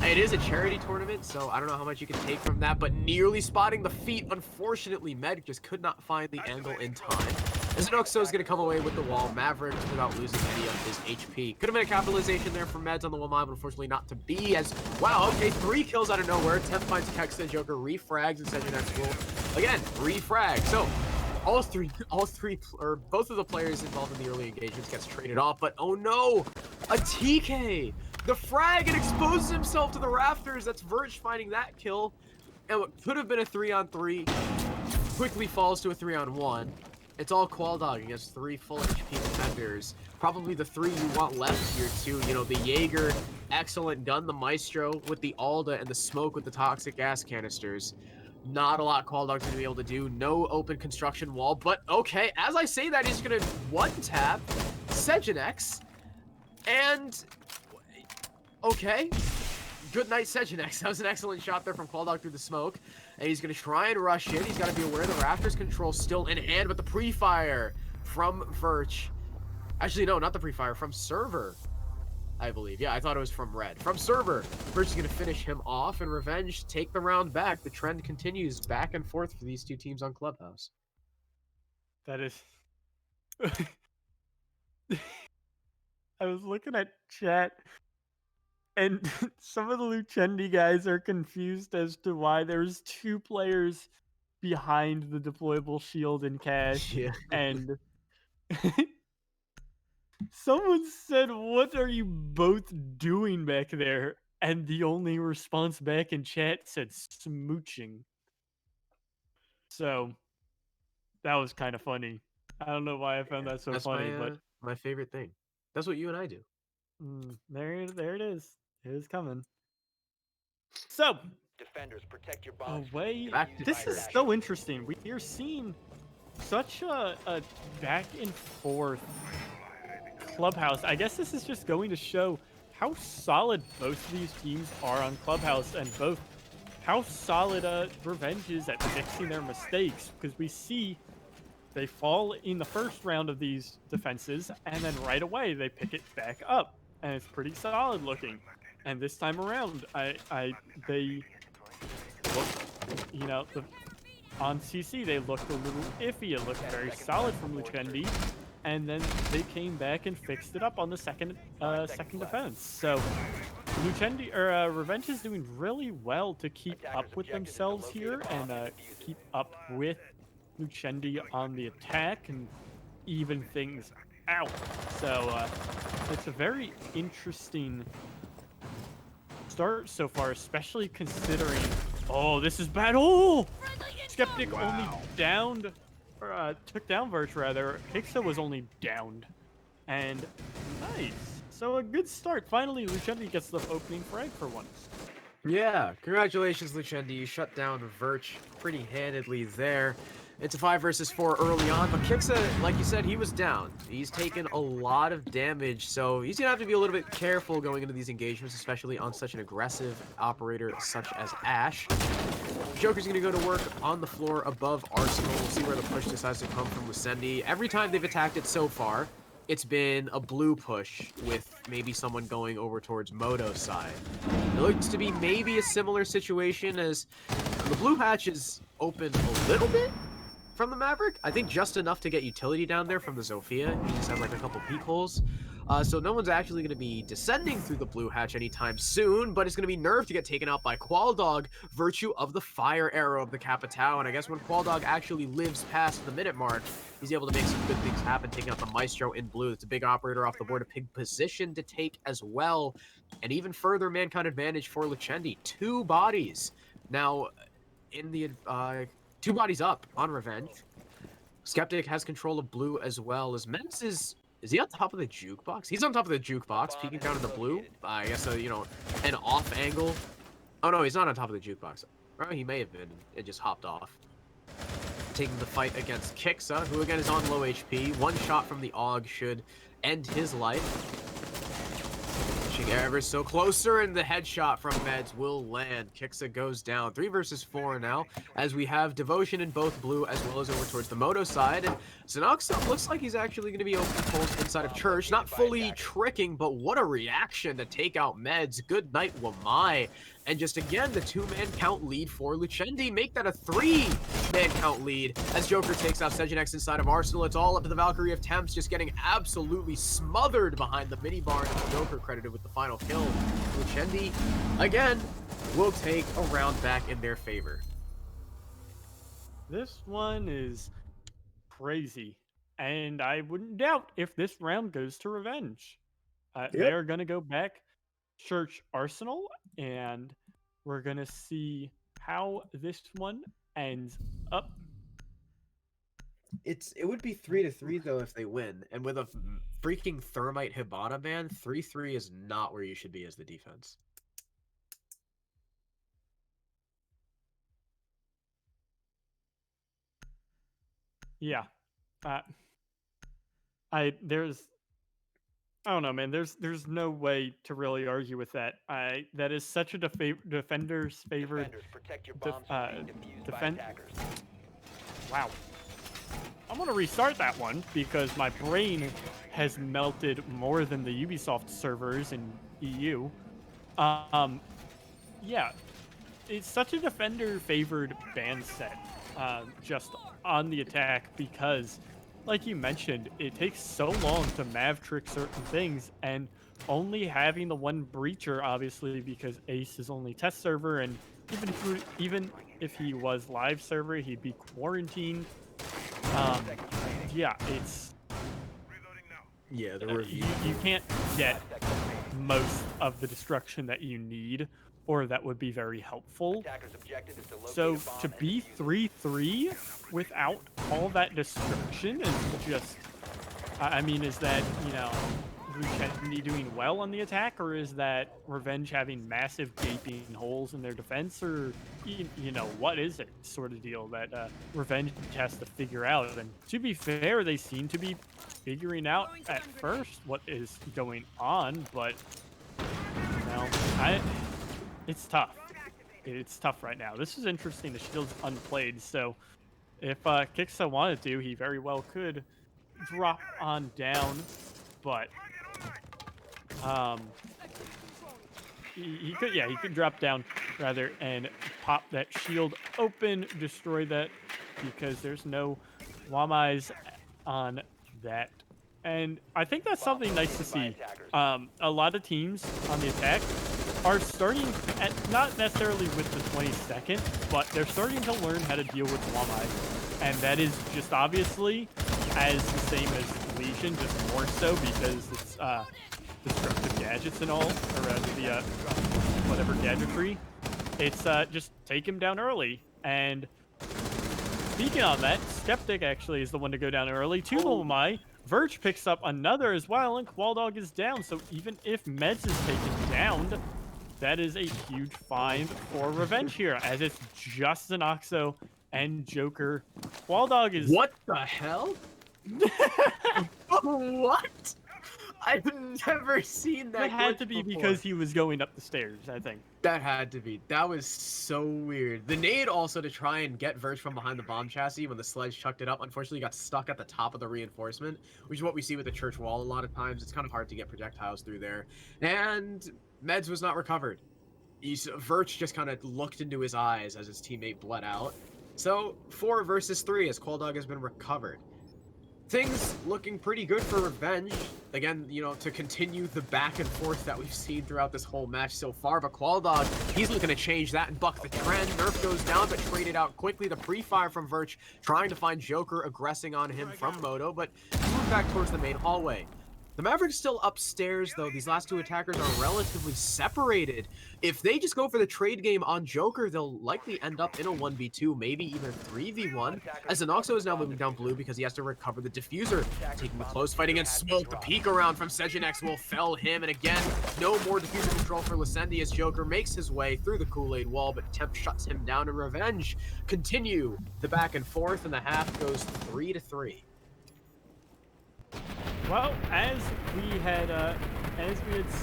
It is a charity tournament, so I don't know how much you can take from that, but nearly spotting the feet. Unfortunately, Med just could not find the angle in time. Zenoxo is going to come away with the wall. Maverick without losing any of his HP. Could have been a capitalization there for Meds on the 1 mile, but unfortunately not to be. As wow, okay, 3 kills out of nowhere. 10 finds Kexa, Joker refrags, and Sejunex will again refrag. So both of the players involved in the early engagements gets traded off. But oh no, a TK. The frag, and exposes himself to the rafters. That's Verge finding that kill, and what could have been a 3-on-3 quickly falls to a 3-on-1. It's all Qual Dog against 3 full HP defenders. Probably the 3 you want left here too. The Jaeger, excellent gun, the Maestro with the Alda, and the Smoke with the toxic gas canisters. Not a lot Qual Dog's gonna be able to do. No open construction wall, but okay. As I say that, he's gonna one-tap Sejunex, and okay. Good night, Sejunex. That was an excellent shot there from Qual Dog through the smoke. And he's going to try and rush in. He's got to be aware the Raptors control still in hand, but the pre-fire from Verch. Actually, no, not the pre-fire. From Server, I believe. Yeah, I thought it was from Red. From Server. Verch is going to finish him off, and Revenge take the round back. The trend continues back and forth for these 2 teams on Clubhouse. That is... I was looking at chat, and some of the Lucendi guys are confused as to why there's 2 players behind the deployable shield in Cash. Yeah. And someone said, "What are you both doing back there?" And the only response back in chat said, "Smooching." So that was kind of funny. I don't know why I found that so funny, but my favorite thing. That's what you and I do. There it is. It is coming. So, defenders, protect your bombs. This is so interesting. We are seeing such a back and forth Clubhouse. I guess this is just going to show how solid both of these teams are on Clubhouse, and both how solid Revenge is at fixing their mistakes, because we see they fall in the first round of these defenses, and then right away they pick it back up, and it's pretty solid looking. And this time around, they look, on CC they looked a little iffy. It looked very solid from Lucendi, and then they came back and fixed it up on the second defense. So Revenge is doing really well to keep up with themselves here and keep up with Lucendi on the attack and even things out. So it's a very interesting start so far, especially considering... Oh, this is bad. Oh! Skeptic only downed took down Verge rather, Hixa was only downed. And nice. So a good start. Finally, Lucendi gets the opening frag for once. Yeah, congratulations, Lucendi. You shut down Verch pretty handedly there. It's a 5 versus 4 early on, but Kixa, like you said, he was down. He's taken a lot of damage, so he's going to have to be a little bit careful going into these engagements, especially on such an aggressive operator such as Ash. Joker's going to go to work on the floor above Arsenal. We'll see where the push decides to come from Lucendi. Every time they've attacked it so far, it's been a blue push with maybe someone going over towards Moto's side. It looks to be maybe a similar situation as the blue hatch is open a little bit from the Maverick. I think just enough to get utility down there from the Zofia. He just has like a couple peek holes. So no one's actually going to be descending through the blue hatch anytime soon, but it's going to be Nerve to get taken out by Qualdog, virtue of the fire arrow of the Capitao. And I guess when Qualdog actually lives past the minute mark, he's able to make some good things happen, taking out the Maestro in blue. It's a big operator off the board, a big position to take as well. And even further mankind advantage for Lucendi. 2 bodies. Now, in the 2 bodies up on Revenge. Skeptic has control of blue as well as Mens is he on top of the jukebox? He's on top of the jukebox, peeking down in the blue. I guess, you know, an off angle. Oh, no, he's not on top of the jukebox. Or he may have been. It just hopped off. Taking the fight against Kixa, who again is on low HP. 1 shot from the AUG should end his life. Ever so closer, and the headshot from Meds will land. Kixa goes down. 3 versus 4 now, as we have Devotion in both blue as well as over towards the Moto side. And Zenoxa looks like he's actually going to be opening holes inside of Church. Not fully tricking, but what a reaction to take out Meds. Good night, Wamai. And just again, the 2-man count lead for Lucendi. Make that a 3-man count lead as Joker takes out Sejinex inside of Arsenal. It's all up to the Valkyrie of Temps, just getting absolutely smothered behind the mini bar, and Joker credited with the final kill. Lucendi, again, will take a round back in their favor. This one is crazy. And I wouldn't doubt if this round goes to Revenge. They're going to go back Church Arsenal, and we're gonna see how this one ends up. It would be 3-3 though if they win, and with a freaking Thermite Hibana ban, 3-3 is not where you should be as the defense. Yeah, I don't know, man. There's no way to really argue with that. That is such a defender's favorite protect your bombs from being defused by defend. attackers. Wow. I'm gonna restart that one because my brain has melted more than the Ubisoft servers in EU. Yeah, it's such a defender-favored ban set, just on the attack because, like you mentioned, it takes so long to mav trick certain things, and only having the 1 breacher, obviously, because Ace is only test server, and even if he was live server, he'd be quarantined. Yeah, it's you can't get most of the destruction that you need, or that would be very helpful. So to be 3-3 without all that destruction is just, I mean, is that, you know, Lucendi doing well on the attack, or is that Revenge having massive gaping holes in their defense, or, you know, what is it sort of deal that Revenge has to figure out? And to be fair, they seem to be figuring out at first what is going on, but, you know, it's tough. It's tough right now. This is interesting. The shield's unplayed, so if Kixa wanted to, he very well could drop on down, but he could drop down rather and pop that shield open, destroy that, because there's no Wamais on that. And I think that's something nice to see. A lot of teams on the attack are starting at, not necessarily with the 22nd, but they're starting to learn how to deal with Wamai. And that is just obviously as the same as Legion, just more so because it's destructive gadgets and all, or the whatever gadgetry. It's just take him down early. And speaking on that, Skeptic actually is the one to go down early. 2 Lomai. Verge picks up another as well, and Qualdog is down. So even if Meds is taken down, that is a huge find for Revenge here, as it's just Zenoxo and Joker. Qualdog is... What the hell? What? I've never seen that. That had glitch to be before. because he was going up the stairs, I think. That had to be. That was so weird. The nade also to try and get Verge from behind the bomb chassis when the sledge chucked it up, unfortunately got stuck at the top of the reinforcement, which is what we see with the church wall a lot of times. It's kind of hard to get projectiles through there. And Meds was not recovered. Verge just kind of looked into his eyes as his teammate bled out. So 4 versus 3 as Qualdog has been recovered. Things looking pretty good for Revenge. Again, you know, to continue the back and forth that we've seen throughout this whole match so far. But Qualdog, he's looking to change that and buck the trend. Nerf goes down, but traded out quickly. The pre-fire from Verge, trying to find Joker, aggressing on him from Moto, but moved back towards the main hallway. The Maverick's still upstairs, though. These last 2 attackers are relatively separated. If they just go for the trade game on Joker, they'll likely end up in a 1v2, maybe even 3v1, as Zenoxo is now moving down blue because he has to recover the diffuser. Taking the close fight against Smoke, the peek around from Sejanex will fell him, and again, no more diffuser control for Lucendi as Joker makes his way through the Kool-Aid wall, but Temp shuts him down, and Revenge continue the back and forth, and the half goes 3-3. Well, as we had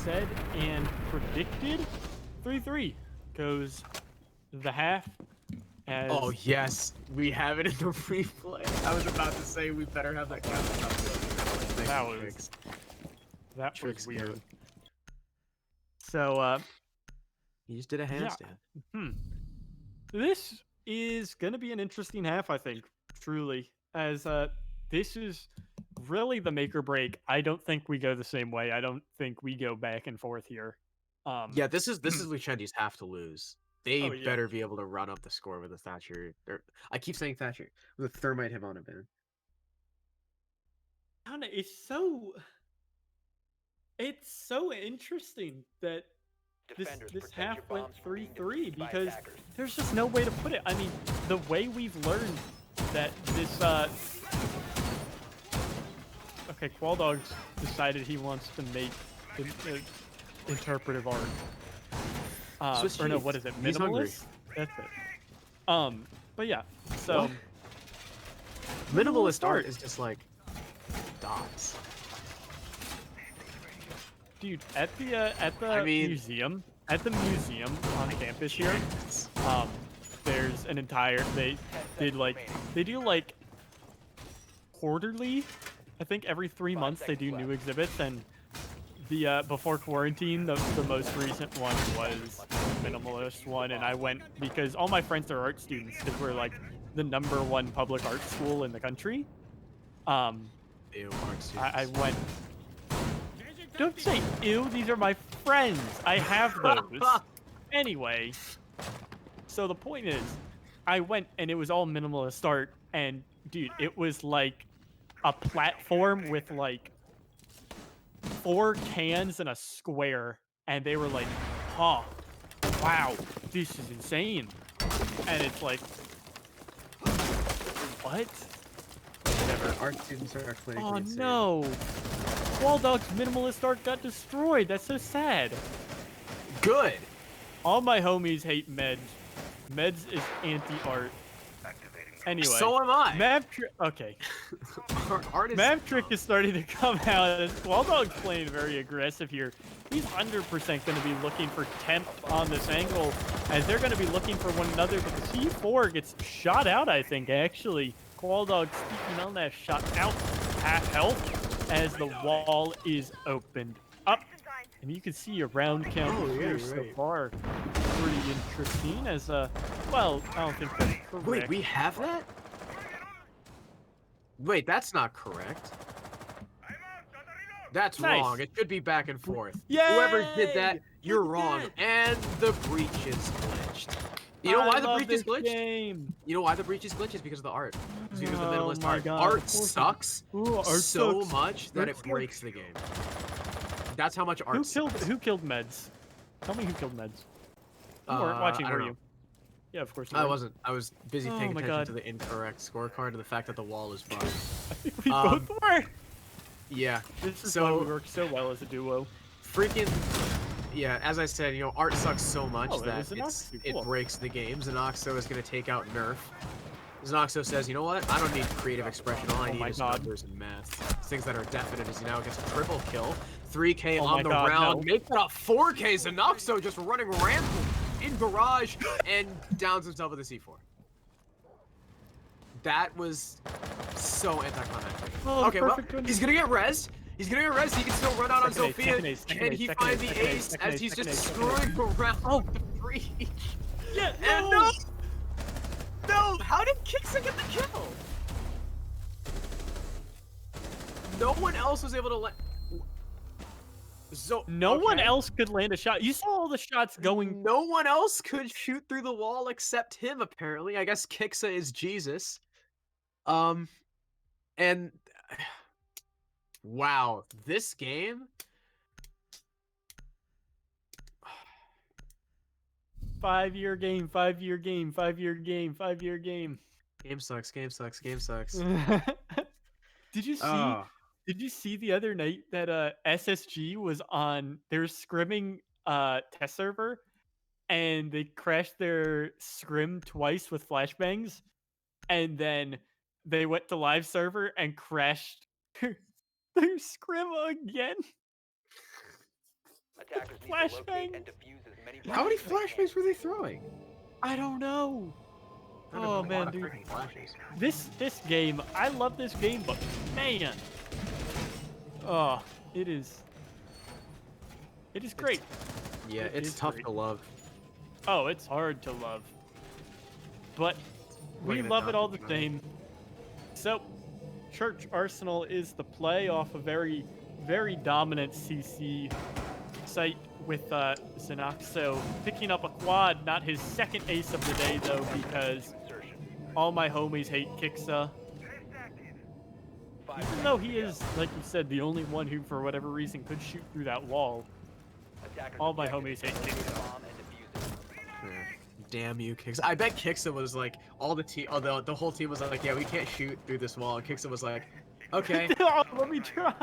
said and predicted, 3-3 goes the half. As Oh yes, we have it in the replay. I was about to say we better have that captain up. That was weird. So he just did a handstand. This is gonna be an interesting half, I think, truly, as this is really the make or break. I don't think we go the same way. I don't think we go back and forth here. Yeah, this is Lucendi's have to lose. They yeah. better be able to run up the score with a Thatcher. I keep saying Thatcher with a Thermite Hibana ban. I don't know. It's so interesting that this half went 3-3 because there's just no way to put it. I mean, the way we've learned that this okay, Qualdog's decided he wants to make interpretive art. Or no, what is it? Minimalist? That's it. But yeah, so what? Minimalist art is just like dots. Dude, at the museum on campus here, there's an entire they do like quarterly. I think every 3 months they do new exhibits, and the before quarantine, the most recent one was the minimalist one, and I went because all my friends are art students because we're like the #1 public art school in the country. Ew, art students. I went. Don't say ew. These are my friends. I have those. Anyway, so the point is, I went and it was all minimalist art, and dude, it was like a platform with like 4 cans and a square, and they were like, huh, wow, this is insane. And it's like, what? Whatever, art students are clinically Oh insane. no, Qualdog's minimalist art got destroyed. That's so sad. Good. All my homies hate Meds. Meds is anti-art. Anyway, So am I. Okay. Art is Mavtrick is starting to come out. Qualdog's playing very aggressive here. He's 100% going to be looking for Temp on this angle, as they're going to be looking for one another. But the C4 gets shot out, I think, actually. Qualdog speaking on that, shot out, half health, as the wall is opened up. And you can see a round count here so far. Pretty interesting, as well, I don't think that's correct. Wait, we have that? Wait, that's not correct. That's Nice. wrong. It should be back and forth. Yay! Whoever did that, you're Look at wrong. that. And the breach is glitched. You know why the breach is glitched? Game. You know why the breach is glitched? It's because of the art. It's because of the minimalist my art. God, Art of course sucks Ooh, art so sucks. much that Art it sucks. breaks the game. That's how much art Who killed sucks. Meds? Tell me who killed Meds. You Uh, weren't watching, I were don't you? Yeah, of course. I wasn't. I was busy Oh paying my attention God. to the incorrect scorecard and the fact that the wall is bugged. We Um, both were. Yeah. This is so why we work so well as a duo. freaking yeah. As I said, art sucks so much Oh, it that was an Oxy, it cool. breaks the games. And Oxo is gonna take out Nerf. Zenoxo says, you know what? I don't need creative expression. All I need my is God. numbers and math. Things that are definite as he now gets a triple kill. 3K Oh on my the God, round. no. Make that a 4K. Zenoxo just running rampant in garage and downs himself with a C4. That was so anticlimactic. Oh, Okay, well, perfect one. he's gonna get rezzed. He's gonna get rezzed. He can still run out on Second ace, Sophia. second ace, second Can ace, he second find ace, the second ace, ace second as ace, he's second just ace, second ace. screwing around the free? Yeah, And no! No! How did Kixon get the kill? No one else was able to let. So no one okay. else could land a shot. You saw all the shots going. No one else could shoot through the wall except him. Apparently, I guess Kixa is Jesus. And wow, this game. 5-year game, 5-year game, 5-year game, 5-year game. Game sucks. Game sucks. Game sucks. Did you see? Oh. Did you see the other night that SSG was on their scrimming test server, and they crashed their scrim twice with flashbangs, and then they went to live server and crashed their scrim again? Attackers need to Flashbang. locate and defuse as many How many bombs as they can. flashbangs were they throwing? I don't know. That Oh would be a lot man, of dude. freaking flashes. This game, I love this game, but man, oh, it is great. Yeah, It it's is tough great. to love. Oh, it's hard to love, but we Bringing it love down it all to the the same. So, Church Arsenal is the play off a very, very dominant CC site with Xenoxo picking up a quad, not his second ace of the day though, because all my homies hate Kixa. Even though he is, like you said, the only one who, for whatever reason, could shoot through that wall. All my homies hate Kixa. Yeah. Damn you, Kixa. I bet Kixa was like, the whole team was like, yeah, we can't shoot through this wall. And Kixa was like, okay, Oh, let me try.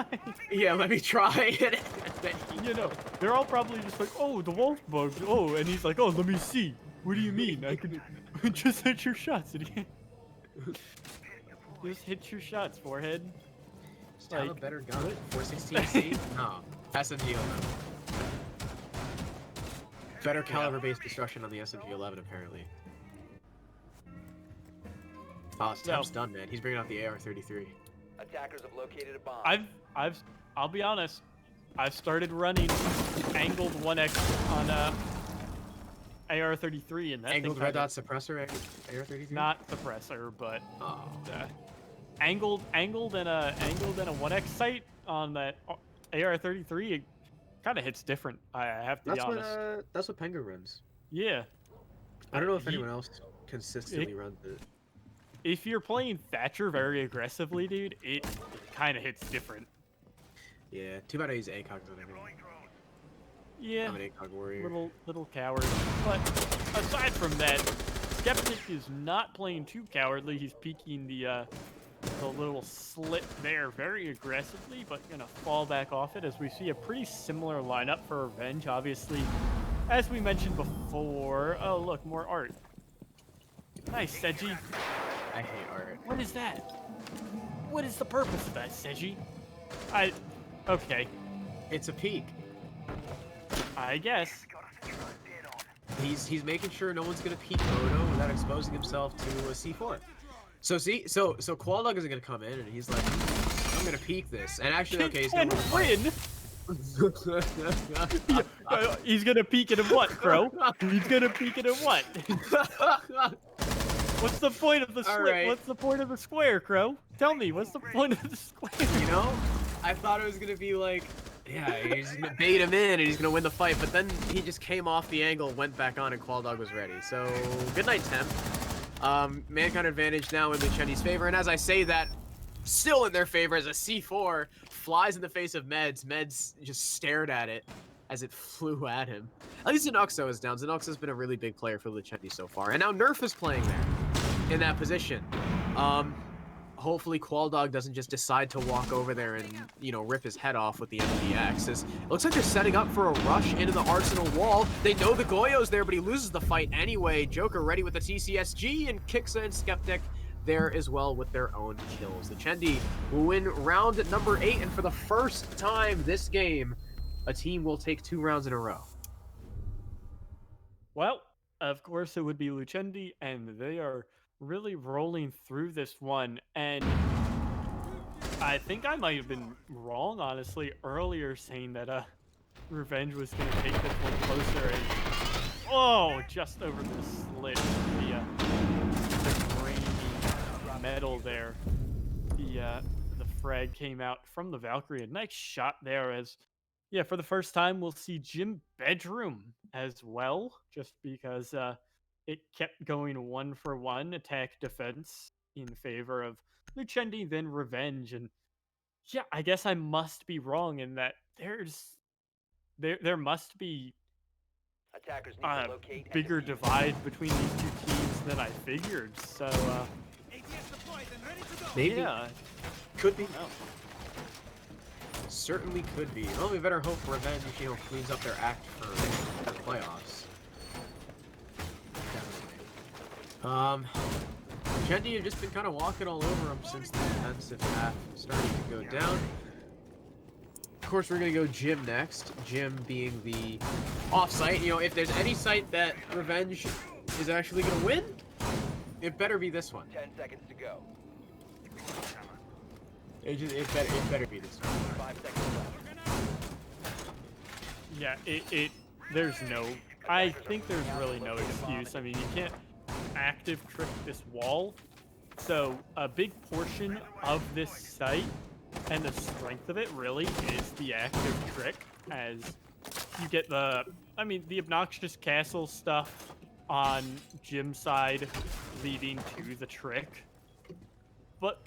yeah, let me try. And then he- You know, they're all probably just like, oh, the wall's bugged. Oh, and he's like, oh, let me see. What do you mean? I can just hit your shots, idiot. Just hit your shots, forehead. Just have a Like, better gun. 416C? No. SMG 11. Better caliber-based destruction on the SMG 11, apparently. Oh, Temp's done, man. He's bringing out the AR-33. Attackers have located a bomb. I'll be honest. I've started running angled 1x on AR-33, and that Angled thing red kinda- dot suppressor AR-33? not suppressor, but Oh. angled and a 1x sight on that AR-33. It kind of hits different. I have to be honest. That's what Pengu runs. Yeah. I don't know if He- anyone else consistently runs it. If you're playing Thatcher very aggressively, dude, it kind of hits different. Yeah, too bad I use ACOGs on everything. Yeah. I'm an ACOG warrior. Little coward. But aside from that, Skeptic is not playing too cowardly. He's peeking the little slit there very aggressively, but gonna fall back off it as we see a pretty similar lineup for Revenge. Obviously, as we mentioned before. Oh, look, more art. Nice, Seji. I hate art. What is that? What is the purpose of that, Seji? Okay, It's a peek. I guess. He's making sure no one's gonna peek Moto without exposing himself to a C4. So see, so Qualdog isn't gonna come in and he's like, I'm gonna peek this. And actually, okay, he's And gonna win. He's gonna peek it in what, Crow? He's gonna peek it in what? What's the point of the slit? right. What's the point of the square, Crow? Tell me, what's the point of the square? You know, I thought it was gonna be like, yeah, he's gonna bait him in and he's gonna win the fight, but then he just came off the angle, went back on, and Qualdog was ready. So good night, Temp. Mankind advantage now in Lucendi's favor, and as I say that, still in their favor as a C4 flies in the face of Meds. Meds just stared at it. as it flew at him. At least Zenoxo is down. Zenoxo's been a really big player for Lucendi so far. And now Nerf is playing there in that position. Hopefully Qualdog doesn't just decide to walk over there and, you know, rip his head off with the MDX. It looks like they're setting up for a rush into the Arsenal wall. They know the Goyo's there, but he loses the fight anyway. Joker ready with the TCSG, and Kixa and Skeptic there as well with their own kills. Lucendi will win round number 8, and for the first time this game, a team will take 2 rounds in a row. Well, of course it would be Lucendi, and they are really rolling through this one. And I think I might have been wrong, honestly, earlier saying that Revenge was going to take this one closer. And oh, just over the slit, the grainy metal there. The frag came out from the Valkyrie. A nice shot there. As yeah, for the first time we'll see Gym Bedroom as well, just because it kept going 1-for-1 attack defense in favor of Lucendi, then Revenge. And yeah, I guess I must be wrong in that there must be Attackers need to locate and bigger defuse. divide between these two teams than I figured. So Maybe. yeah, Could be. no. Certainly could be. Well, we better hope Revenge, you know, cleans up their act for the playoffs. Lucendi have just been kind of walking all over him since the defensive half started to go down. Of course, we're going to go Jim next. Jim being the off-site. You know, if there's any site that Revenge is actually going to win, it better be this one. 10 seconds to go. It better be this one. 5 seconds left. Yeah, there's no, I think there's really no excuse. I mean, you can't active trick this wall. So a big portion of this site and the strength of it really is the active trick, as you get the obnoxious castle stuff on Jim's side leading to the trick. But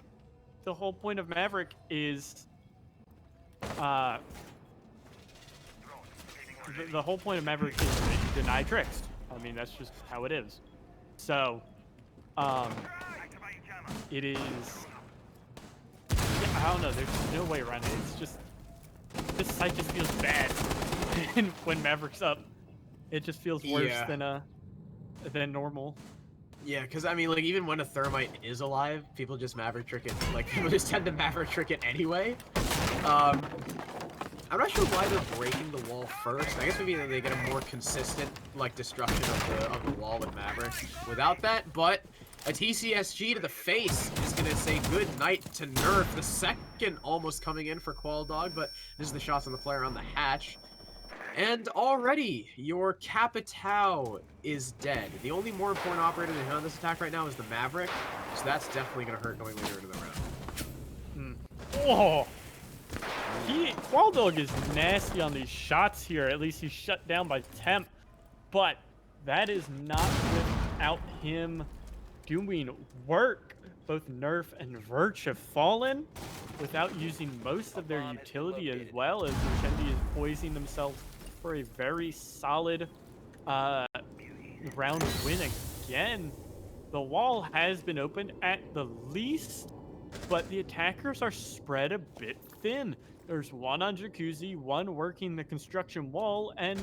the whole point of Maverick is the whole point of Maverick is that you deny tricks. I mean, that's just how it is. So, it is. Yeah, I don't know. There's no way around it. It's just this site just feels bad when Maverick's up. It just feels worse than normal. Yeah, because I mean, like, even when a Thermite is alive, people just Maverick trick it. Like, people just tend to Maverick trick it anyway. I'm not sure why they're breaking the wall first. I guess maybe they get a more consistent, like, destruction of the wall with Maverick without that, but a TCSG to the face is going to say good night to Nerf. The second almost coming in for Qualdog, but this is the shots on the player on the hatch. And already, your Capitao is dead. The only more important operator than him on this attack right now is the Maverick, so that's definitely going to hurt going later into the round. Oh! Qualdog is nasty on these shots here. At least he's shut down by Temp. But that is not without him doing work. Both Nerf and Verch have fallen without using most of their utility, as well as Lucendi is poising themselves for a very solid round win again. The wall has been opened at the least, but the attackers are spread a bit thin. There's one on Jacuzzi, one working the construction wall, and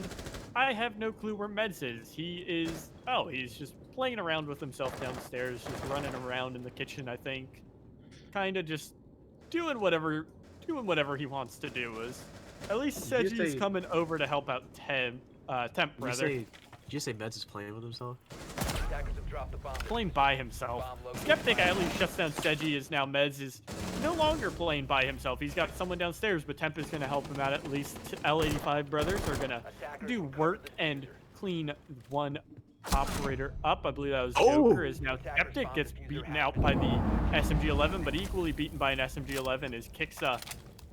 I have no clue where Meds is. He's just playing around with himself downstairs, just running around in the kitchen, I think. Kind of just doing whatever he wants to do. At least Seji's coming over to help out Temp, rather. Did you say Meds is playing with himself? Attackers have dropped the bomb. Playing by himself. Skeptic at least shuts down Seji, as now Meds is no longer playing by himself. He's got someone downstairs, but Temp is going to help him out. At least L85 brothers are going to do work and clean one operator up. I believe that was Joker. Is now Skeptic gets beaten out by the SMG-11, but equally beaten by an SMG-11 is Kixa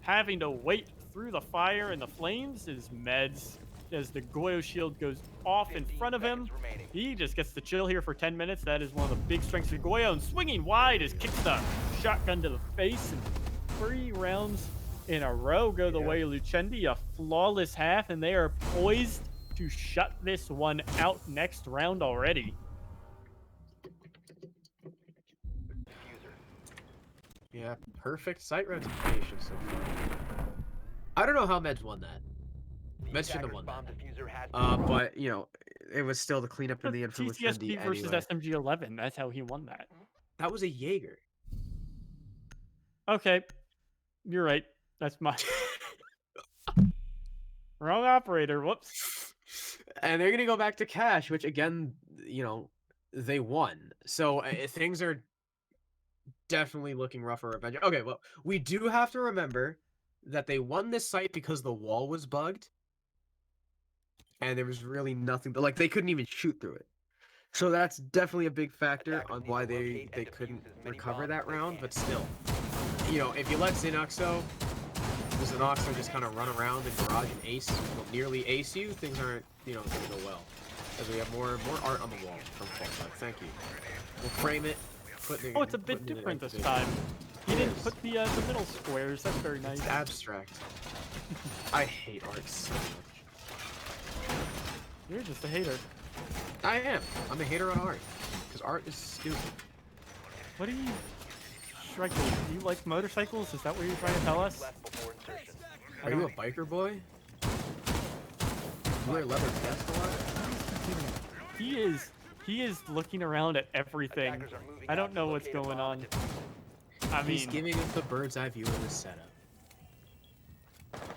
having to wait through the fire and the flames is Meds. As the Goyo shield goes off in front of him, he just gets to chill here for 10 minutes. That is one of the big strengths of Goyo. And swinging wide is Kixa. Shotgun to the face, and 3 rounds in a row go the way of Lucendi, a flawless half, and they are poised to shut this one out next round already. Diffuser. Yeah, perfect site rotation so far. I don't know how Meds won that. The Meds should have attacker's won bomb that. diffuser has been But, you know, it was still the cleanup in the end for Lucendi TCSP versus anyway. SMG11. That's how he won that. That was a Jaeger. Okay, you're right. That's my wrong operator. Whoops. And they're going to go back to cash, which again, you know, they won. So things are definitely looking rough for Revenge. Okay, well, we do have to remember that they won this site because the wall was bugged. And there was really nothing, like they couldn't even shoot through it. So that's definitely a big factor on why they couldn't recover that round, but still. You know, if you let Xenoxo just kind of run around in garage and ace, well, nearly ace you, things aren't, you know, going to go well. As we have more art on the wall from Fallback. Thank you. We'll frame it. Oh, it's a bit different this time. He didn't put the middle squares. That's very nice. It's abstract. I hate art so much. You're just a hater. I am. I'm a hater on art. Because art is stupid. What do you... Striker, do you like motorcycles? Is that what you're trying to tell us? left before insertion. Are you a biker boy? You wear leather vests a lot? He is looking around at everything. Attackers are moving I out don't to know what's locate a going bomb on. diffuser. I He's mean, giving us the bird's eye view of this setup.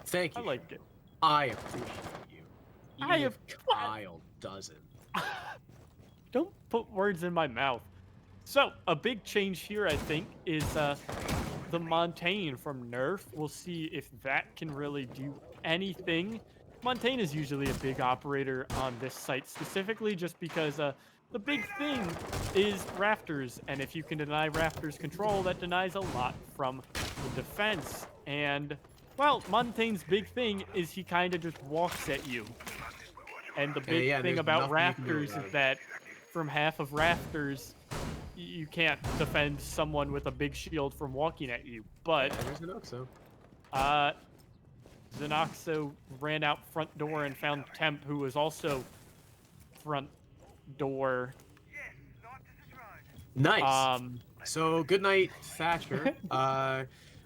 Thank I you. like it. I appreciate you. I Even have- if Kyle doesn't. Don't put words in my mouth. So, a big change here, I think, is the Montaigne from Nerf. We'll see if that can really do anything. Montaigne is usually a big operator on this site, specifically just because the big thing is rafters, and if you can deny rafters control, that denies a lot from the defense. And, well, Montaigne's big thing is he kind of just walks at you. And the big yeah, thing there's about nothing you can do rafters about is it. that from half of rafters, you can't defend someone with a big shield from walking at you. But There's an Oxo. Xenoxo ran out front door and found Temp, who was also front door. Nice. So, good night, Thatcher.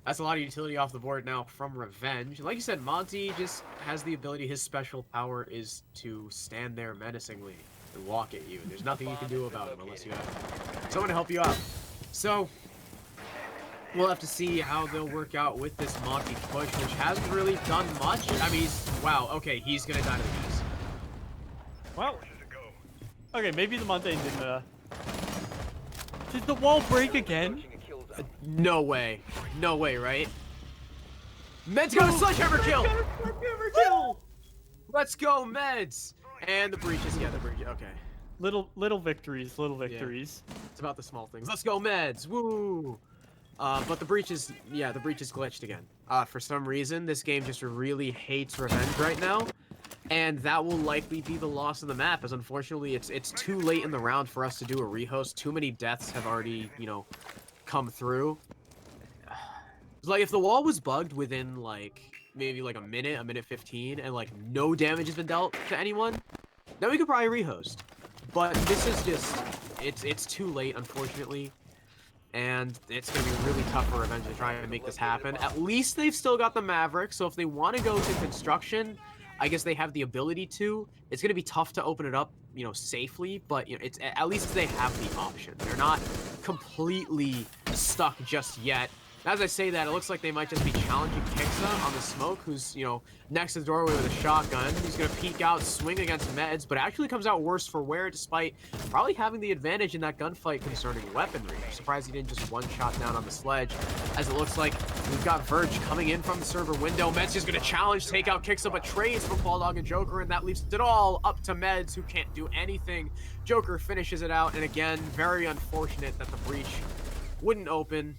That's a lot of utility off the board now from Revenge. Like you said, Monty just has the ability, his special power is to stand there menacingly and walk at you. There's nothing you can do about him unless you have someone to help you out. So, we'll have to see how they'll work out with this Monty push, which hasn't really done much. I mean, wow, okay, he's gonna die to the bees. Well, okay, maybe the Montaigne didn't. Did the wall break again? Approaching a kill zone. No way. No way, right? Meds got a sledgehammer kill! Let's go, Meds! And the breaches, yeah, the breach, okay. Little victories, little victories. It's about the small things. Let's go, Meds! Woo! But the breach is, yeah, the breach is glitched again. For some reason, this game just really hates Revenge right now. And that will likely be the loss of the map, as unfortunately it's too late in the round for us to do a rehost. Too many deaths have already, you know, come through. Like, if the wall was bugged within, like, maybe like a minute 15, and, like, no damage has been dealt to anyone, then we could probably rehost. But this is just, it's too late, unfortunately. And it's going to be really tough for Revenge to try and make this happen. At least they've still got the Maverick, so if they want to go to construction, I guess they have the ability to. It's going to be tough to open it up, you know, safely, but you know, it's at least they have the option. They're not completely stuck just yet. As I say that, it looks like they might just be challenging Kixa on the smoke, who's, you know, next to the doorway with a shotgun. He's going to peek out, swing against Meds, but actually comes out worse for wear, despite probably having the advantage in that gunfight concerning weaponry. I'm surprised he didn't just one-shot down on the sledge, as it looks like we've got Verge coming in from the server window. Meds is going to challenge, take out Kixa, but trades from Falldog and Joker, and that leaves it all up to Meds, who can't do anything. Joker finishes it out, and again, very unfortunate that the breach wouldn't open.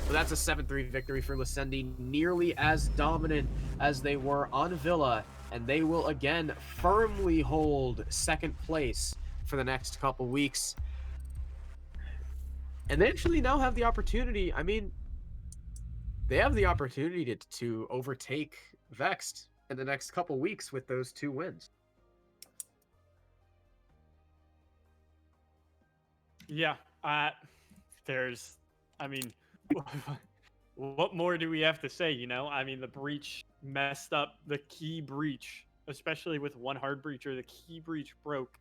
But that's a 7-3 victory for Lucendi, nearly as dominant as they were on Villa, and they will again firmly hold second place for the next couple weeks. And they actually now have the opportunity. I mean, they have the opportunity to overtake Vexed in the next couple weeks with those 2 wins. Yeah, there's, I mean, what more do we have to say? You know, I mean, the breach messed up the key breach, especially with one hard breacher. The key breach broke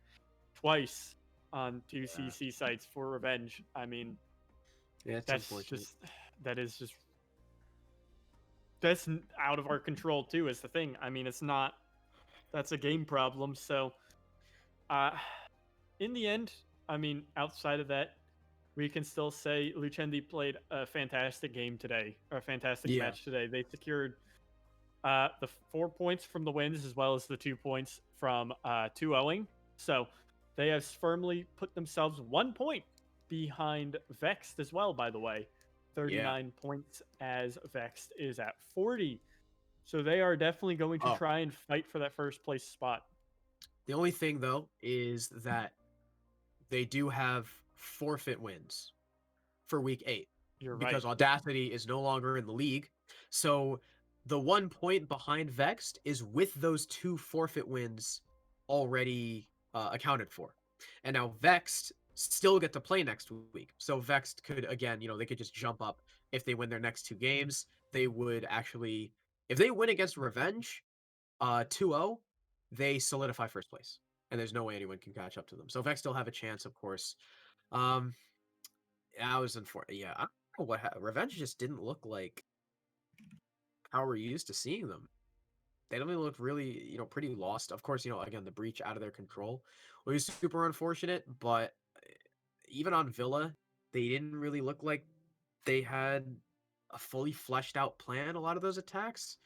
twice on 2 CC sites for revenge. I mean, Yeah, it's that's unfortunate. that's out of our control too. Is the thing. I mean, it's not. That's a game problem. So, uh, in the end, I mean, outside of that, we can still say Lucendi played a fantastic game today, or a fantastic Yeah. match today. They secured the 4 points from the wins as well as the 2 points from 2-0ing. So they have firmly put themselves 1 point behind Vexed as well, by the way. 39 points as Vexed is at 40. So they are definitely going to try and fight for that first place spot. The only thing, though, is that they do have forfeit wins for week 8. You're because right. Audacity is no longer in the league. So the 1 point behind Vexed is with those 2 forfeit wins already accounted for. And now Vexed still get to play next week. So Vexed could, again, they could just jump up. If they win their next 2 games, they would actually, if they win against Revenge 2-0, they solidify first place. And there's no way anyone can catch up to them. So Vex still have a chance, of course. I was unfortunate. Yeah, I don't know what Revenge just didn't look like how we're used to seeing them. They don't even look really, pretty lost. Of course, again, the breach out of their control was super unfortunate, but even on Villa, they didn't really look like they had a fully fleshed out plan, a lot of those attacks.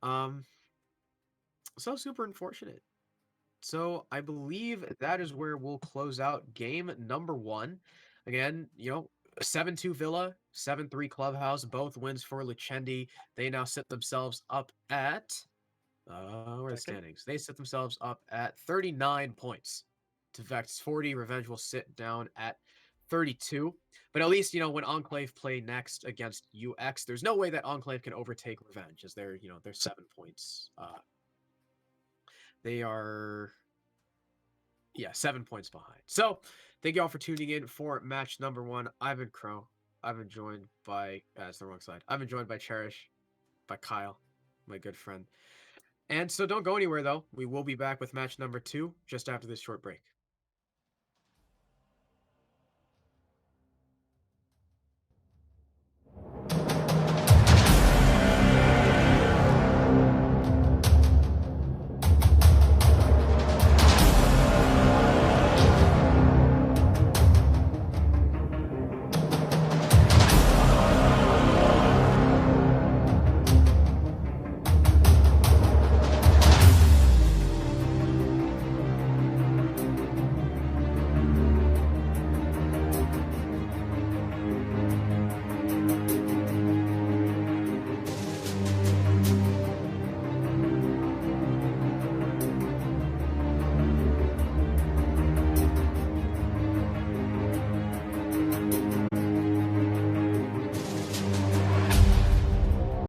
So super unfortunate. So I believe that is where we'll close out game number 1. Again, 7-2 Villa, 7-3 Clubhouse, both wins for Lucendi. They now set themselves up at where are the standings? They set themselves up at 39 points to Vex 40. Revenge will sit down at 32. But at least, when Enclave play next against UX, there's no way that Enclave can overtake Revenge as they're 7 points. They are 7 points behind. So thank you all for tuning in for match number 1. I've been Crow. I've been joined by it's the wrong side. I've been joined by Cherish, by Kyle, my good friend. And so don't go anywhere though. We will be back with match number 2 just after this short break.